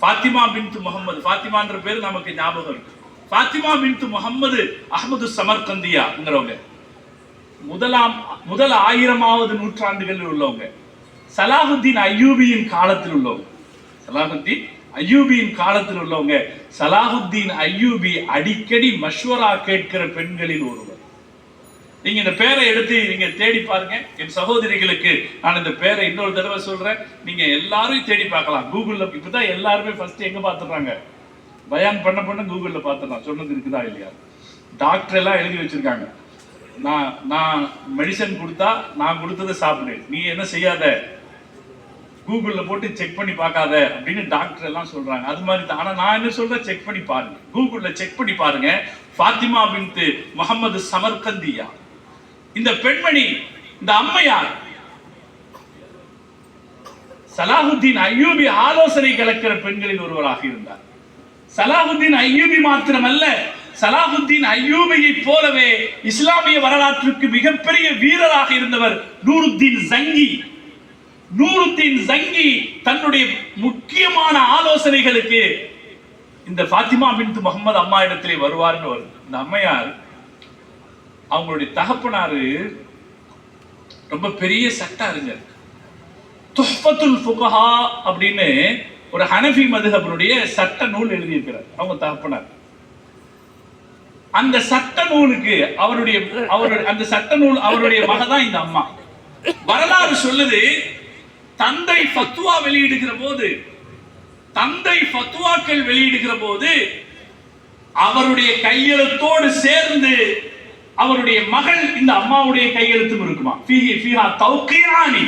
ஃபாத்திமா பின்த் முஹம்மது, ஃபாத்திமான்ற பேர் நமக்கு ஞாபகம் இருக்கு. ஃபாத்திமா பின்த் முஹம்மது அஹ்மது சமர்கந்தியாங்கிறவங்க முதல் 1000வது நூற்றாண்டுகளில் உள்ளவங்க. சலாஹுத்தீன் அய்யூபியின் காலத்தில் உள்ளவங்க. சலாஹுத்தீன் அய்யூபி அடிக்கடி மஷ்வரா கேட்கிற பெண்களில் ஒருவர். நீங்க இந்த பேரை எடுத்து நீங்க தேடி பாருங்க. என் சகோதரிகளுக்கு நான் இந்த பேரை இன்னொரு தடவை சொல்றேன். நீங்க எல்லாரும் தேடி பார்க்கலாம். கூகுள்ல இப்பதான் எல்லாருமே ஃபர்ஸ்ட் எங்க பாத்துறாங்க, பயான் பண்ண கூகுள்ல பாத்துறான் சொன்னது இருக்குதா இல்லையா. டாக்டர் எல்லாம் எழுதி வச்சிருக்காங்க, நான் மெடிசன் கொடுத்தா நான் கொடுத்ததை சாப்பிடு, நீ என்ன செய்யாத, கூகுள்ல போட்டு செக் பண்ணி பார்க்காத அப்படின்னு டாக்டர் எல்லாம் சொல்றாங்க. அது மாதிரி தான். ஆனா நான் என்ன சொல்றேன், செக் பண்ணி பாருங்க, கூகுள்ல செக் பண்ணி பாருங்க. ஃபாத்திமா பின்த் முஹம்மது சமர்கந்தியா, இந்த பெண்மணி, இந்த அம்மையார் சலாஹுத்தீன் அய்யூபி ஆலோசனை கலக்கிற பெண்களில் ஒருவராக இருந்தார். சலாஹுத்தீன் அய்யூபி மாத்திரமல்ல, சலாஹுத்தீன் அய்யூபியை போலவே இஸ்லாமிய வரலாற்றுக்கு மிகப்பெரிய வீரராக இருந்தவர் நூருத்தீன் ஜங்கி. நூருத்தீன் ஜங்கி தன்னுடைய முக்கியமான ஆலோசனைகளுக்கு இந்த ஃபாத்திமா பின்த் முகமது அம்மா இடத்திலே வருவார்னு வருது. இந்த அம்மையார் அவங்களுடைய தகப்பனாரு ரொம்ப பெரிய சட்ட அறிஞர். துஹ்ஃபத்துல் ஃபுகஹா அப்படின்னு ஒரு ஹனஃபி மதுஹபுடைய சட்ட நூல் எழுதியிருக்கிறார் அவங்க தகப்பனார். அந்த சட்ட நூலுக்கு அந்த சட்ட நூல் அவருடைய மகதான் இந்த அம்மா. வரலாறு சொல்லுது, தந்தை ஃபத்வா வெளியிடுகிற போது, தந்தை ஃபத்வாக்கள் வெளியிடுகிற போது அவருடைய கையெழுத்தோடு சேர்ந்து அவருடைய மகள் இந்த அம்மாவுடைய கையெழுத்தும் இருக்குமா. ஃபீஹா தௌகீரானி,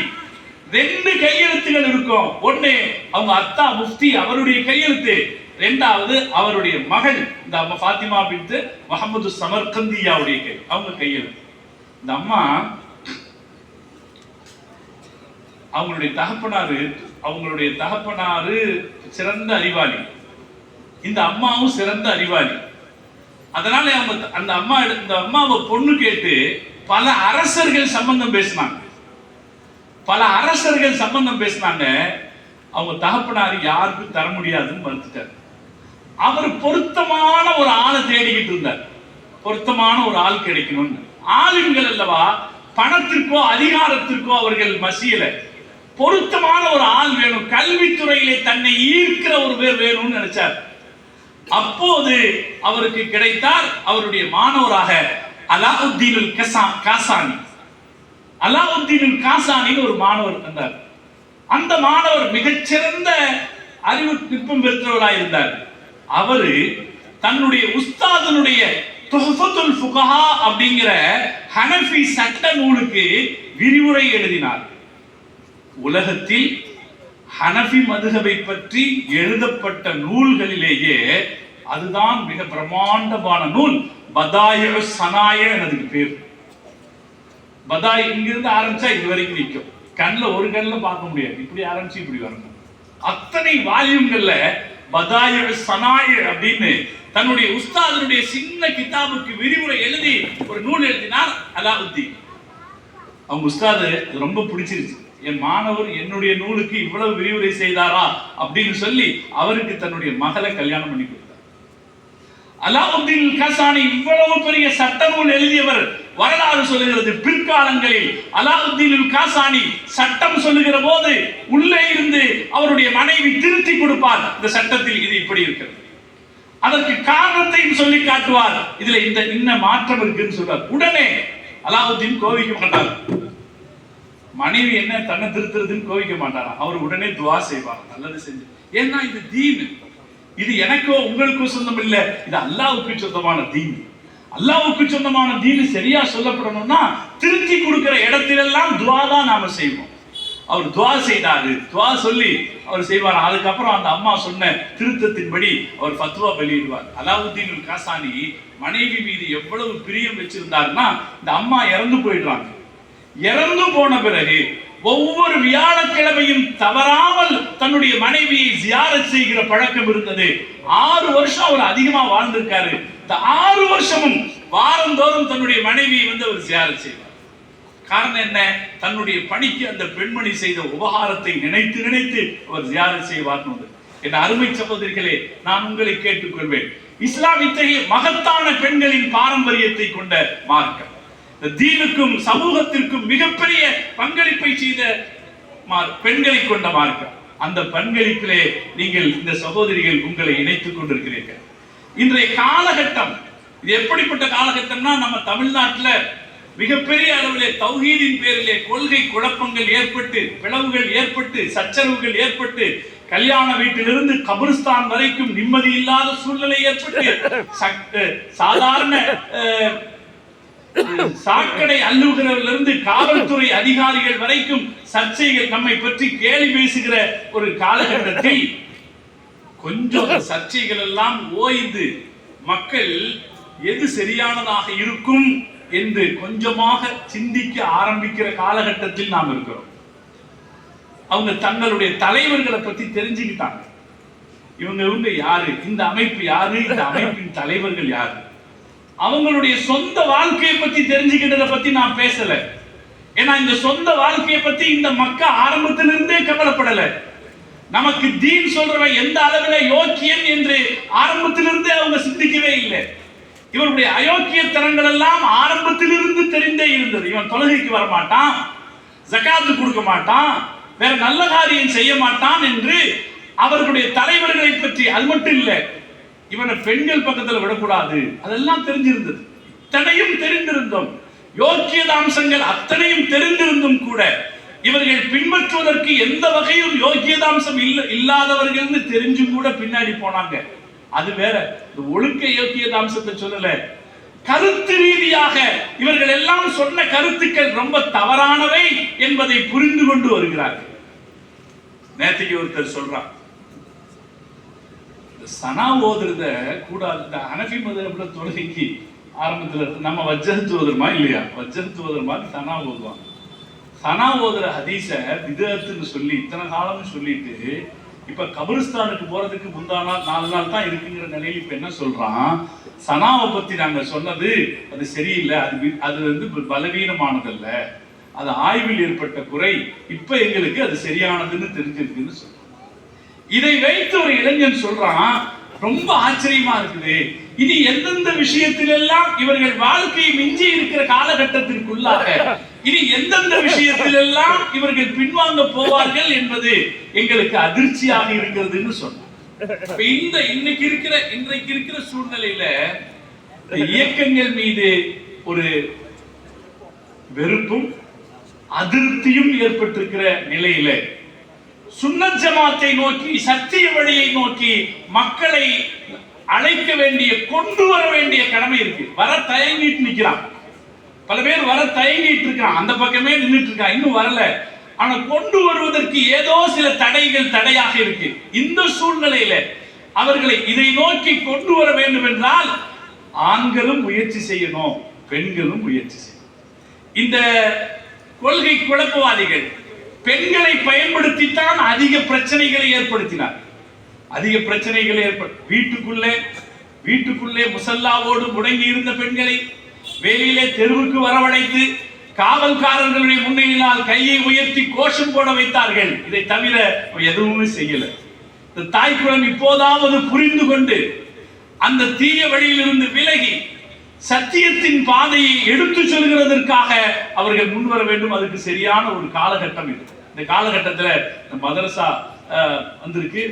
2 கையெழுத்துகள் இருக்கும். ஒண்ணு அவங்க அத்தா முஃப்தி அவருடைய கையெழுத்து, 2வது அவருடைய மகள் இந்த அம்மா ஃபாத்திமா பின்த் முஹம்மது சமர்கந்தியாவுடைய அவங்க கையெழுத்து. இந்த அம்மா அவங்களுடைய தகப்பனாரு சிறந்த அறிவாளி, இந்த அம்மாவும் சிறந்த அறிவாளி. அதனால அந்த அம்மாவை பொண்ணு கேட்டு பல அரசர்கள் சம்பந்தம் பேசினாங்க. அவங்க தகப்பனார் யாருக்கும் தர முடியாதுன்னு மறுத்துட்டார். அவர் பொருத்தமான ஒரு ஆளை தேடிக்கிட்டு இருந்தார். பொருத்தமான ஒரு ஆள் கிடைக்கணும்னு. ஆளுங்கள் அல்லவா, பணத்திற்கோ அதிகாரத்திற்கோ அவர்கள் மசியல. பொருத்தமான ஒரு ஆள் வேணும், கல்வித்துறையிலே தன்னை ஈர்க்கிற ஒரு பேர் வேணும்னு நினைச்சார். அப்போது அவருக்கு கிடைத்தார் அவருடைய மாணவராக அலாவுத்தீனுல் காசானி ஒரு மாணவர் இருந்தார். அந்த மாணவர் மிகச்சிறந்த அறிவு நுட்பம் பெற்றவராக இருந்தார். அவரு தன்னுடைய உஸ்தாதனுடைய துஹ்ஃபத்துல் ஃபுகஹா அப்படிங்கிற ஹனஃபி சட்ட நூலுக்கு விரிவுரை எழுதினார். உலகத்தில் ஹனஃபி மதுஹபை பற்றி எழுதப்பட்ட நூல்களிலேயே அதுதான் மிக பிரமாண்டமான நூல். பதாயிஉ ஸனாய அதுக்கு பேர். பதாய் இங்கிருந்து ஆரம்பிச்சா இது வரைக்கும் நிற்கும். ஒரு கண்ணில் பார்க்க முடியாது. இப்படி ஆரம்பிச்சு இப்படி வரணும். அத்தனை வால்யூம்கள்ல பதாயிஉ ஸனாய அப்படின்னு தன்னுடைய உஸ்தாதனுடைய சின்ன கிதாபுக்கு விரிவுரை எழுதி ஒரு நூல் எழுதினார் அலாவுத்தீன். அவங்க உஸ்தாது ரொம்ப பிடிச்சிருச்சு. என் மாணவர் என்னுடைய நூலுக்கு இவ்வளவு விரிவுரை செய்தாரா அப்படின்னு சொல்லி அவருக்கு தன்னுடைய மகளை கல்யாணம் பண்ணி கொடுத்தார். அலாவுத்தீன் காசானி இவ்வளவு பெரிய சட்ட நூல் எழுதியவர். வரலாறு சொல்லுகிறது, பிற்காலங்களில் அலாவுத்தீன் காசானி சட்டம் சொல்லுகிற போது உள்ளே இருந்து அவருடைய மனைவி திருத்தி கொடுப்பார். இந்த சட்டத்தில் இது இப்படி இருக்கிறது, அதற்கு காரணத்தையும் சொல்லி காட்டுவார். இதுல இந்த மாற்றம் இருக்குன்னு சொல்றார். உடனே அலாவுத்தீன் கோவிக்க மாட்டார். மனைவி என்ன தன்னை திருத்துறதுன்னு கோவிக்க மாட்டாரா. அவர் உடனே துவா செய்வார், நல்லது செஞ்சு. ஏன்னா இது தீன், இது எனக்கோ உங்களுக்கோ சொந்தம் இல்லை, இது அல்லாஹ்வுக்கு சொந்தமான தீன். அல்லாஹ்வுக்கு சொந்தமான தீன் சரியா சொல்லப்படணும்னா திருத்தி கொடுக்கிற இடத்திலெல்லாம் துவா தான் நாம செய்வோம். அவர் துவா செய்தாரு, துவா சொல்லி அவர் செய்வார். அதுக்கப்புறம் அந்த அம்மா சொன்ன திருத்தத்தின்படி அவர் ஃபத்வா வெளியிடுவார். அலாவுத்தீன் காசானி மனைவி மீது எவ்வளவு பிரியம் வச்சிருந்தாருன்னா, இந்த அம்மா இறந்து போயிடுறாங்க. இறந்து போன பிறகு ஒவ்வொரு வியாழக்கிழமையும் தவறாமல் தன்னுடைய மனைவியை ஜியாரத் செய்கிற பழக்கம் இருந்தது. 6 வருஷம் அவர் அதிகமா வாழ்ந்திருக்காரு. இந்த 6 வருஷமும் வாரந்தோறும் தன்னுடைய மனைவியை அவர் ஜியாரத் செய்வார். காரணம் என்ன? தன்னுடைய பணிக்கு அந்த பெண்மணி செய்த உபகாரத்தை நினைத்து நினைத்து அவர் ஜியாரத் செய்வார். என் அருமை சகோதரிகளே, நான் உங்களை கேட்டுக்கொள்வேன், இஸ்லாம் இத்தகைய மகத்தான பெண்களின் பாரம்பரியத்தை கொண்ட மார்க்கம். தீனுக்கும் சமூகத்திற்கும் மிகப்பெரிய பங்களிப்பை செய்த பெண்களை கொண்ட மார்க்கம். அந்த பங்களிப்பிலே நீங்கள் இந்த சகோதரிகள் உங்களை இணைத்துக் கொண்டிருக்கிறீர்கள். இன்றைய காலகட்டம் இது எப்படிப்பட்ட காலகட்டம்னா, நம்ம தமிழ்நாட்டில் மிகப்பெரிய அளவிலே தௌஹீதின் பேரிலே கொள்கை குழப்பங்கள் ஏற்பட்டு, பிளவுகள் ஏற்பட்டு, சச்சரவுகள் ஏற்பட்டு, கல்யாண வீட்டிலிருந்து கபிரிஸ்தான் வரைக்கும் நிம்மதி இல்லாத சூழ்நிலை ஏற்பட்டு, சாதாரண சாக்கடை அள்ளுகிறவர்களிருந்து காவல்துறை அதிகாரிகள் வரைக்கும் சர்ச்சைகள் நம்மை பற்றி கேலி பேசுகிற ஒரு காலகட்டத்தில் கொஞ்சம் சர்ச்சைகள் எல்லாம் ஓய்ந்து மக்கள் எது சரியானதாக இருக்கும் என்று கொஞ்சமாக சிந்திக்க ஆரம்பிக்கிற காலகட்டத்தில் நாம் இருக்கிறோம். அவங்க தங்களுடைய தலைவர்களை பத்தி தெரிஞ்சுக்கிட்டாங்க. இவங்க யாரு, இந்த அமைப்பு யாரு, இந்த அமைப்பின் தலைவர்கள் யாரு. அவங்களுடைய சொந்த வாழ்க்கையை பத்தி தெரிஞ்சுக்கிட்டதை பத்தி நான் பேசல. ஏன்னா இந்த சொந்த வாழ்க்கையை பத்தி இந்த மக்கள் ஆரம்பத்திலிருந்தே கவலைப்படல. நமக்கு தீன் சொல்றவன் எந்த அளவில் யோக்கியன் என்று ஆரம்பத்திலிருந்தே அவங்க சிந்திக்கவே இல்லை. இவருடைய அயோக்கியத்தனங்கள் எல்லாம் ஆரம்பத்திலிருந்து தெரிந்தே இருந்தது. இவன் தொழுகைக்கு வர மாட்டான், ஜகாத்து கொடுக்க மாட்டான், வேற நல்ல காரியம் செய்ய மாட்டான் என்று அவர்களுடைய தலைவர்களை பற்றி, அது மட்டும் இல்லை, இவனை பெண்கள் பக்கத்தில் விடக்கூடாது, அதெல்லாம் தெரிஞ்சிருந்தது. இத்தனையும் தெரிந்திருந்தோம், யோக்கியத அம்சங்கள் அத்தனையும் தெரிந்திருந்தும் கூட இவர்கள் பின்பற்றுவதற்கு எந்த வகையும் யோக்கியதாம்சம் இல்லாதவர்கள் தெரிஞ்சும் கூட பின்னாடி போனாங்க. அது வேற. ஒழுக்க யோக்கியதாம்சத்தை சொல்லல, கருத்து ரீதியாக இவர்கள் எல்லாம் சொன்ன கருத்துக்கள் ரொம்ப தவறானவை என்பதை புரிந்து கொண்டு வருகிறார்கள். நேற்றுக்கு ஒருத்தர் சொல்றான், சனா ஓதுறத கூடாது. இந்த ஹனஃபி மதஹ்புல தொழுகைக்கு ஆரம்பத்துல நம்ம வஜ்ஜஹத் ஓதுறோமா இல்லையா? வஜ்ஜஹத் ஓதுற மாதிரி சனா ஓதுவாங்க. சனா ஓதுற ஹதீஸ பிதஅத்துன்னு சொல்லி இத்தனை காலம்னு சொல்லிட்டு இப்ப கபிரிஸ்தானுக்கு போறதுக்கு முந்தானா 4 நாள் தான் இருக்குங்கிற நிலையில் இப்ப என்ன சொல்றான், சனாவை பத்தி நாங்க சொன்னது அது சரியில்லை, அது வந்து பலவீனமானதல்ல, அது ஆய்வில் ஏற்பட்ட குறை, இப்ப எங்களுக்கு அது சரியானதுன்னு தெரிஞ்சிருக்குன்னு சொல்றான். இதை வைத்து ஒரு இளைஞன் சொல்றான், ரொம்ப ஆச்சரியமா இருக்குது, இனி எந்தெந்த விஷயத்திலெல்லாம் இவர்கள் வாழ்க்கையை மிஞ்சி இருக்கிற காலகட்டத்திற்குள்ளாக இனி எந்தெந்த விஷயத்திலெல்லாம் இவர்கள் பின்வாங்க போவார்கள் என்பது எங்களுக்கு அதிர்ச்சியாக இருக்கிறதுன்னு சொன்னார். இன்றைக்கு இருக்கிற சூழ்நிலையில இயக்கங்கள் மீது ஒரு வெறுப்பும் அதிருப்தியும் ஏற்பட்டிருக்கிற நிலையில சுன்னத் ஜமாத்தை நோக்கி, சத்திய வழியை நோக்கி மக்களை அழைக்க வேண்டிய, கொண்டு வர வேண்டிய கடமை இருக்கு. வர தயங்கிட்டு நிக்கிறான், பல பேர் வர தயங்கிட்டு இருக்கான், அந்த பக்கமே நின்றுட்டு இருக்கான், இன்னும் வரல. ஆனா கொண்டு வருவதற்கு ஏதோ சில தடைகள் தடையாக இருக்கு. இந்த சூழ்நிலையில அவர்களை இதை நோக்கி கொண்டு வர வேண்டும் என்றால் ஆண்களும் முயற்சி செய்யணும், பெண்களும் முயற்சி செய்யணும். இந்த கொள்கை குழப்பவாதிகள் பெண்களை பயன்படுத்தித்தான் அதிக பிரச்சனைகளை ஏற்படுத்தினார். அதிக பிரச்சனைகளை வீட்டுக்குள்ளே முசல்லாவோடு முடங்கி இருந்த பெண்களை வெளியிலே தெருவுக்கு வரவழைத்து காவல்காரர்களுடைய முன்னிலையில் கையை உயர்த்தி கோஷம் போட வைத்தார்கள். இதை தவிர எதுவுமே செய்யல. இந்த தாய்க்குளம் இப்போதாவது புரிந்து கொண்டு அந்த தீய வழியிலிருந்து விலகி சத்தியத்தின் பாதையை எடுத்து சொல்கிறதற்காக அவர்கள் முன்வர வேண்டும். அதுக்கு சரியான ஒரு காலகட்டம் இது. இந்த காலகட்டத்தில் மதரசா வந்திருக்கு.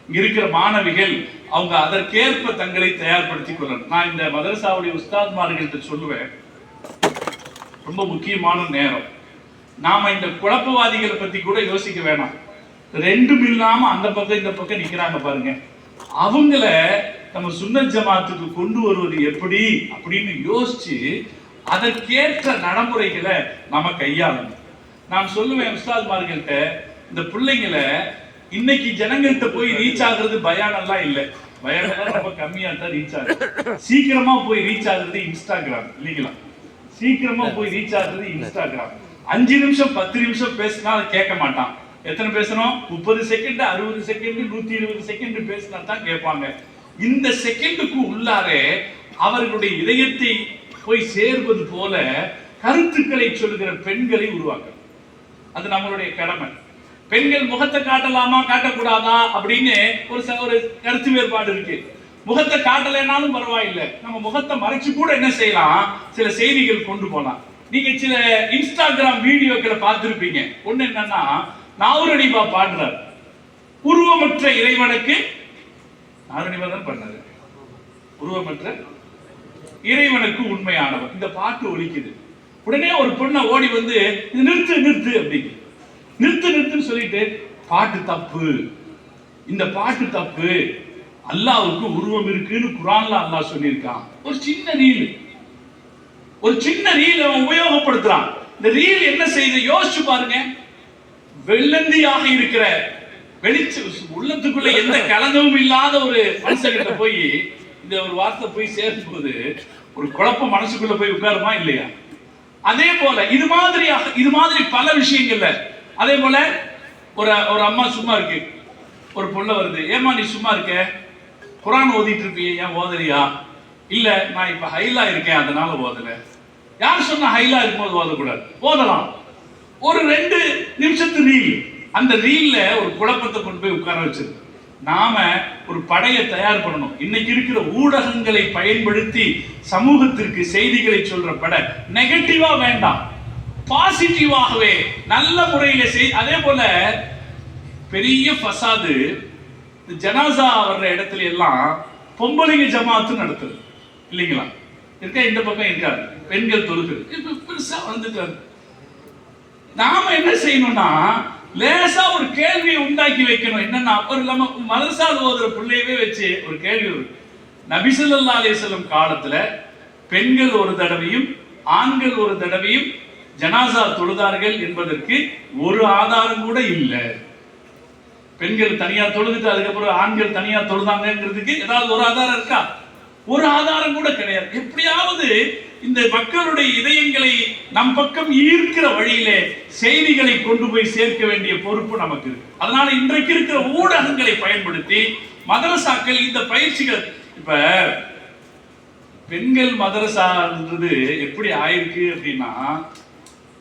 இங்க இருக்கிற மாணவிகள் அவங்க அதற்கேற்ப தங்களை தயார்படுத்திக் கொள்ளணும். நான் இந்த மதரசாவுடைய உஸ்தாத்மார்கள்ட்ட சொல்லுவேன், ரொம்ப முக்கியமான நேரம். நாம இந்த குழப்பவாதிகளை பத்தி கூட யோசிக்க வேணாம். ரெண்டும் இல்லாம அந்த பக்கம் இந்த பக்கம் நிக்கிறாங்க பாருங்க, அவங்கள நம்ம சுன்னத் ஜமாத்துக்கு கொண்டு வருவது எப்படி அப்படின்னு யோசிச்சு அதற்கேற்ற நடைமுறைகளை நம்ம கையாளணும். நான் சொல்லுவேன் உஸ்தாத்மார்கள்ட்ட, இந்த பிள்ளைங்களை இன்னைக்கு ஜனங்கள்கிட்ட போய் ரீச் ஆகுறது பயானெல்லாம் இல்லை, பயானெல்லாம் ரொம்ப கம்மியா தான் ரீச் ஆகுது. சீக்கிரமா போய் ரீச் ஆகுறது இன்ஸ்டாகிராம் இல்லைங்களா? சீக்கிரமா போய் ரீச் ஆகுறது இன்ஸ்டாகிராம். 5 நிமிஷம் 10 நிமிஷம் பேசினா கேட்க மாட்டான். எத்தனை பேசணும்? 30 செகண்ட், 60 செகண்ட், 120 செகண்ட் பேசினா தான் கேட்பாங்க. இந்த செகண்டுக்கு உள்ளாரே அவர்களுடைய இதயத்தை போய் சேர்வது போல கருத்துக்களை சொல்லுகிற பெண்களை உருவாக்க, அது நம்மளுடைய கடமை. பெண்கள் முகத்தை காட்டலாமா காட்டக்கூடாதா அப்படின்னு ஒரு கருத்து வேறுபாடு இருக்கு. முகத்தை காட்டலைனாலும் பரவாயில்லை, நம்ம முகத்தை மறைச்சு கூட என்ன செய்யலாம், சில செய்திகள் கொண்டு போலாம். நீங்க சில இன்ஸ்டாகிராம் வீடியோக்களை பார்த்திருப்பீங்க. ஒண்ணு என்னன்னா, நாவரணிபா பாடுறார், உருவமற்ற இறைவனுக்கு, நாவரணிபா தான் பண்ணாரு, உருவமற்ற இறைவனுக்கு உண்மையானவர். இந்த பாட்டு ஒலிக்குது. உடனே ஒரு பொண்ணை ஓடி வந்து நிறுத்து நிறுத்து அப்படிங்க, நிறுத்து நிறுத்துன்னு சொல்லிட்டு, பாட்டு தப்பு, இந்த பாட்டு தப்பு, அல்லாஹ்வுக்கு உருவம் இருக்குன்னு குர்ஆன்ல அல்லாஹ் சொல்லியிருக்கான். ஒரு சின்ன ரீல் அவன் உபயோகப்படுத்துறான். இந்த ரீல் என்ன செய்து யோசிச்சு பாருங்க. வெள்ளந்தியாக இருக்கிற உள்ளத்துக்குள்ள எந்த கலங்கமும் இல்லாத ஒரு மனுஷங்கிட்ட போய் இந்த ஒரு வார்த்தை போய் சேரும் போது ஒரு குழப்பம் மனசுக்குள்ள போய் உட்காருமா இல்லையா? அதே போல இது மாதிரி பல விஷயங்கள்ல. அதே போல ஒரு அம்மா சும்மா இருக்கு, ஒரு பொண்ணு வருது, ஏமா நீ சும்மா இருக்க, குர்ஆன் ஓதிட்டு இருப்பிய, ஏன் ஓதறியா, இல்ல நான் இப்ப ஹைலா இருக்கேன் அதனால ஓதல. யார் சொன்னா ஹைலா இருக்கும்போது ஓதக்கூடாது? ஓதலாம். ஒரு 2 நிமிஷத்து ரீல், அந்த ரீல்ல ஒரு குழப்பத்தை கொண்டு போய் உட்கார வச்சிருக்கு. நாம ஒரு படையை தயார் பண்ணணும். இன்னைக்கு இருக்கிற ஊடகங்களை பயன்படுத்தி சமூகத்திற்கு செய்திகளை சொல்ற படை நெகட்டிவா வேண்டாம், பாசிட்டிவாகவே நல்ல முறையில அதே போல பெரிய ஃபசாது ஜனாசா வர்ற இடத்துல எல்லாம் பொம்பளைங்க ஜமாத்து நடத்துது இல்லைங்களா? இருக்கா? இந்த பக்கம் இருக்காது, பெண்கள் தொழுகிறது பெருசா வந்துட்டு. நாம என்ன செய்யணும்னா லேசா ஒரு கேள்வியை உண்டாக்கி வைக்கணும். என்னன்னா ஒரு நம்ம மதரசால் ஓதுற பிள்ளையவே வச்சு ஒரு கேள்வி, நபி ஸல்லல்லாஹு அலைஹி வஸல்லம் காலத்துல பெண்கள் ஒரு தடவையும் ஆண்கள் ஒரு தடவையும் ஜனாசா தொழுதார்கள் என்பதற்கு ஒரு ஆதாரம் கூட இல்லை. பெண்கள் தனியா தொழுதுட்டு அதுக்கப்புறம் ஆண்கள் தனியா தொழுதாங்கிறதுக்கு ஏதாவது ஒரு ஆதாரம் இருக்கா? ஒரு ஆதாரம் கூட கிடையாது. எப்படியாவது இந்த மக்களுடைய இதயங்களை நம் பக்கம் ஈர்க்கிற வழியிலே செய்திகளை கொண்டு போய் சேர்க்க வேண்டிய பொறுப்பு நமக்கு இருக்கு. அதனால இன்றைக்கு இருக்கிற ஊடகங்களை பயன்படுத்தி மதரசாக்கள் இந்த பயிற்சிகள், இப்ப பெண்கள் மதரசான்றது எப்படி ஆயிருக்கு அப்படின்னா,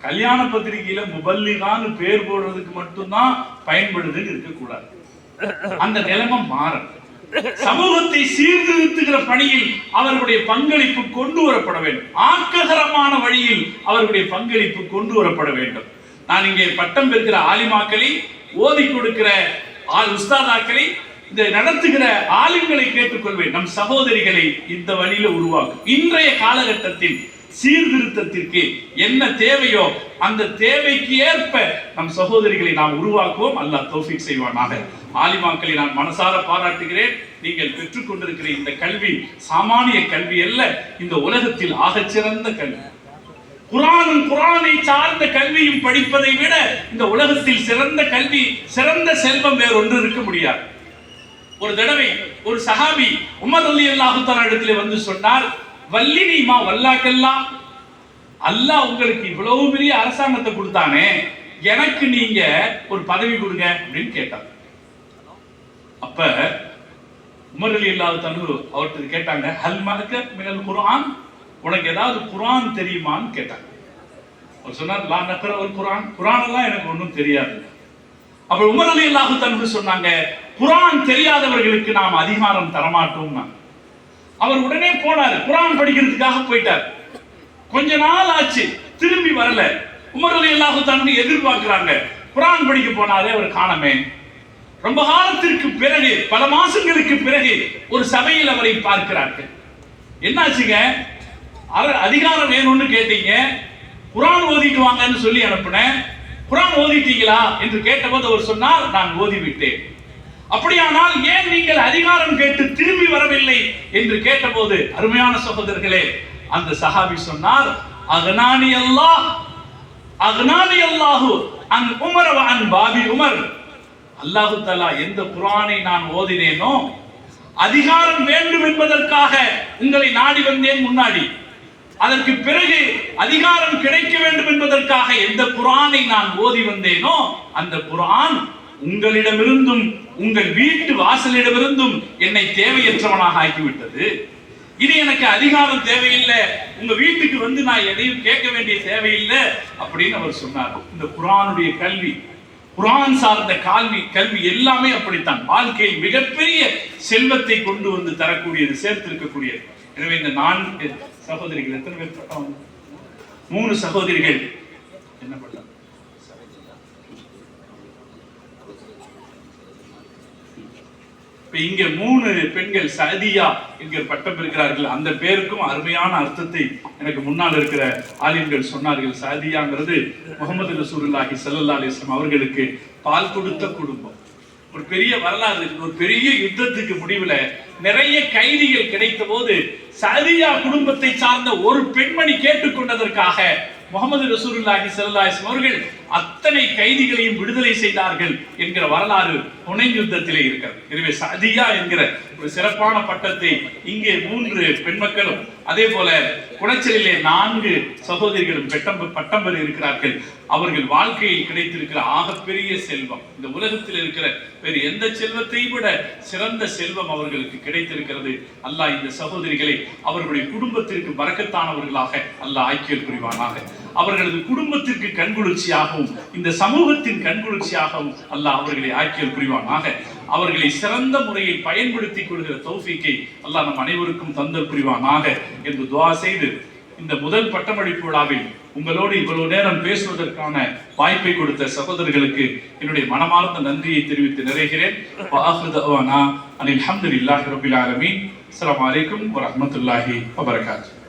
கல்யாண பத்திரிகையில முபல்லிகான்னு பேர் போடுறதுக்கு மட்டும்தான் பயன்படுதுன்னு இருக்கக்கூடாது. அந்த நிலைமை மாறும். சமூகத்தை சீர்திருத்துகிற பணியில் அவர்களுடைய பங்களிப்பு கொண்டு வரப்பட வேண்டும். ஆக்ககரமான வழியில் அவர்களுடைய பங்களிப்பு கொண்டு வரப்பட வேண்டும். நான் இங்கே பட்டம் பெறுகிற ஆலிமாக்களை, ஓதி கொடுக்கிற உஸ்தாதாக்களை, இந்த நடத்துகிற ஆலிம்களை கேட்டுக்கொள்வேன். நம் சகோதரிகளை இந்த வழியில உருவாக்கும். இன்றைய காலகட்டத்தில் சீர்திருத்தத்திற்கு என்ன தேவையோ அந்த தேவைக்கு ஏற்ப நம் சகோதரிகளை நாம் உருவாக்குவோம். அல்லாஹ் தௌஃபீக் செய்வானாக. ஆலிமாக்களை நான் மனசார பாராட்டுகிறேன். நீங்கள் பெற்றுக்கொண்டிருக்கிற இந்த கல்வி சாமானிய கல்வி அல்ல, இந்த உலகத்தில் ஆகச்சிறந்த கல்வி. குர்ஆனை சார்ந்த கல்வியும் படிப்பதை விட இந்த உலகத்தில் சிறந்த கல்வி, சிறந்த செல்வம் வேறு ஒன்று இருக்க முடியாது. ஒரு தடவை ஒரு சஹாபி உமர் ரலியல்லாஹு தஆலா இடத்திலே வந்து சொன்னார், வல்லினிமா வல்லாக்கெல்லாம், அல்லாஹ் உங்களுக்கு இவ்வளவு பெரிய அரசாங்கத்தை கொடுத்தானே, எனக்கு நீங்க ஒரு பதவி கொடுங்க அப்படின்னு கேட்டாங்க. அப்ப உமர் ரலியல்லாஹு தஆலா அவர்கிட்ட கேட்டாங்க, ஹல் மலக மினல் குர்ஆன், உனக்கு ஏதாவது குர்ஆன் தெரியுமான்னு கேட்டாங்க. அவர் சொன்னார், லா நக்ரா அல் குர்ஆன், குர்ஆன் எல்லாம் எனக்கு ஒன்றும் தெரியாது. அப்ப உமர் ரலியல்லாஹு தஆலா சொன்னாங்க, குர்ஆன் தெரியாதவர்களுக்கு நாம் அதிகாரம் தரமாட்டோம். அவர் உடனே போனார், குர்ஆன் படிக்கிறதுக்காக போயிட்டார். கொஞ்ச நாள் ஆச்சு, திரும்பி வரல. உமர் ரலியல்லாஹு தஆலா எதிர்பார்க்கிறாங்க, குர்ஆன் படிக்க போனாரே அவர் காணமே. ரொம்ப காலத்திற்கு பிறகு, பல மாசங்களுக்கு பிறகு ஒரு சபையில் அவரை பார்க்கிறார்கள். என்னாச்சுங்க, அதிகாரம் வேணும்னு கேட்டீங்க, குர்ஆன் ஓதிட்டு வாங்கன்னு சொல்லி அனுப்புனேன், குர்ஆன் ஓதிட்டீங்களா என்று கேட்டபோது அவர் சொன்னார், நான் ஓதிவிட்டேன். அப்படியானால் ஏன் நீங்கள் அதிகாரம் கேட்டு திரும்பி வரவில்லை என்று கேட்டபோது, அருமையான சகோதரர்களே, அந்த சஹாபி சொன்னார், அக்னானி அல்லாஹு அன் உமர் வ அன் பாபி உமர். அல்லாஹு தஆலா எந்த குர்ஆனை நான் ஓதினேனோ, அதிகாரம் வேண்டும் என்பதற்காக உங்களை நாடி வந்தேன் முன்னாடி, அதற்கு பிறகு அதிகாரம் கிடைக்க வேண்டும் என்பதற்காக எந்த குர்ஆனை நான் ஓதி வந்தேனோ, அந்த குர்ஆன் உங்களிடமிருந்தும் உங்கள் வீட்டு வாசலிடமிருந்தும் என்னை தேவையற்றவனாக ஆக்கிவிட்டது. இது எனக்கு அதிகாரம் தேவையில்லை, உங்க வீட்டுக்கு வந்து நான் எதையும் கேட்க வேண்டிய தேவையில்லை அப்படின்னு அவர் சொன்னார். இந்த குர்ஆனுடைய கல்வி, குர்ஆன் சார்ந்த கல்வி எல்லாமே அப்படித்தான். வாழ்க்கையில் மிகப்பெரிய செல்வத்தை கொண்டு வந்து தரக்கூடியது, சேர்த்திருக்கக்கூடியது. எனவே இந்த 4 சகோதரிகள், எத்தனை பேர் பட்டம்? 3 சகோதரிகள் என்ன பட்டம்? இங்க 3 பெண்கள் சஅதியா என்கிற பட்டம் பெறுகிறார்கள். அந்த பேருக்கும் அருமையான அர்த்தத்தை எனக்கு முன்னால் இருக்கிற ஆலிம்கள் சொன்னார்கள். சஅதியாங்கிறது முஹம்மது ரசூலுல்லாஹி ஸல்லல்லாஹு அலைஹி வஸல்லம் அவர்களுக்கு பால் கொடுத்த குடும்பம். ஒரு பெரிய வரலாறு, ஒரு பெரிய யுத்தத்துக்கு முடிவுல நிறைய கைதிகள் கிடைத்த போது சஅதியா குடும்பத்தை சார்ந்த ஒரு பெண்மணி கேட்டுக்கொண்டதற்காக முஹம்மது ரசூலுல்லாஹி ஸல்லல்லாஹு அலைஹி வஸல்லம் அவர்கள் அத்தனை கைதிகளையும் விடுதலை செய்தார்கள் என்கிற வரலாறு ஹுனைன் யுத்தத்திலே இருக்கிறது. எனவே சதியா என்கிற ஒரு சிறப்பான பட்டத்தை இங்கே 3 பெண் மக்களும், அதே போல குளச்சலிலே 4 சகோதரிகளும் பட்டம் பெற இருக்கிறார்கள். அவர்கள் வாழ்க்கையில் கிடைத்திருக்கிற ஆகப்பெரிய செல்வம், இந்த உலகத்தில் இருக்கிற வேறு எந்த செல்வத்தை விட சிறந்த செல்வம் அவர்களுக்கு கிடைத்திருக்கிறது. அல்லாஹ் இந்த சகோதரிகளை அவர்களுடைய குடும்பத்திற்கு பரக்கத்தானவர்களாக அல்லாஹ் ஆக்கியல் புரிவானாக. அவர்களது குடும்பத்திற்கு கண்குளிர்ச்சியாகவும் இந்த சமூகத்தின் கண்குளிர்ச்சியாகவும் அல்லாஹ் அவர்களை ஆக்கியல் புரிவானாக. அவர்களை சிறந்த முறையில் பயன்படுத்திக் கொள்கிற தௌஃபீக்கை அல்லாஹ் நம் அனைவருக்கும் தந்தல் புரிவானாக என்று துஆ செய்து, இந்த முதல் பட்டமளிப்பு விழாவில் உங்களோடு இவ்வளவு நேரம் பேசுவதற்கான வாய்ப்பை கொடுத்த சகோதரர்களுக்கு என்னுடைய மனமார்ந்த நன்றியை தெரிவித்து நிறைகிறேன். அல்ஹம்துலில்லாஹி ரப்பில் ஆலமீன். அஸ்ஸலாமு அலைக்கும் வரஹ்மத்துல்லாஹி வபரகாத்துஹு.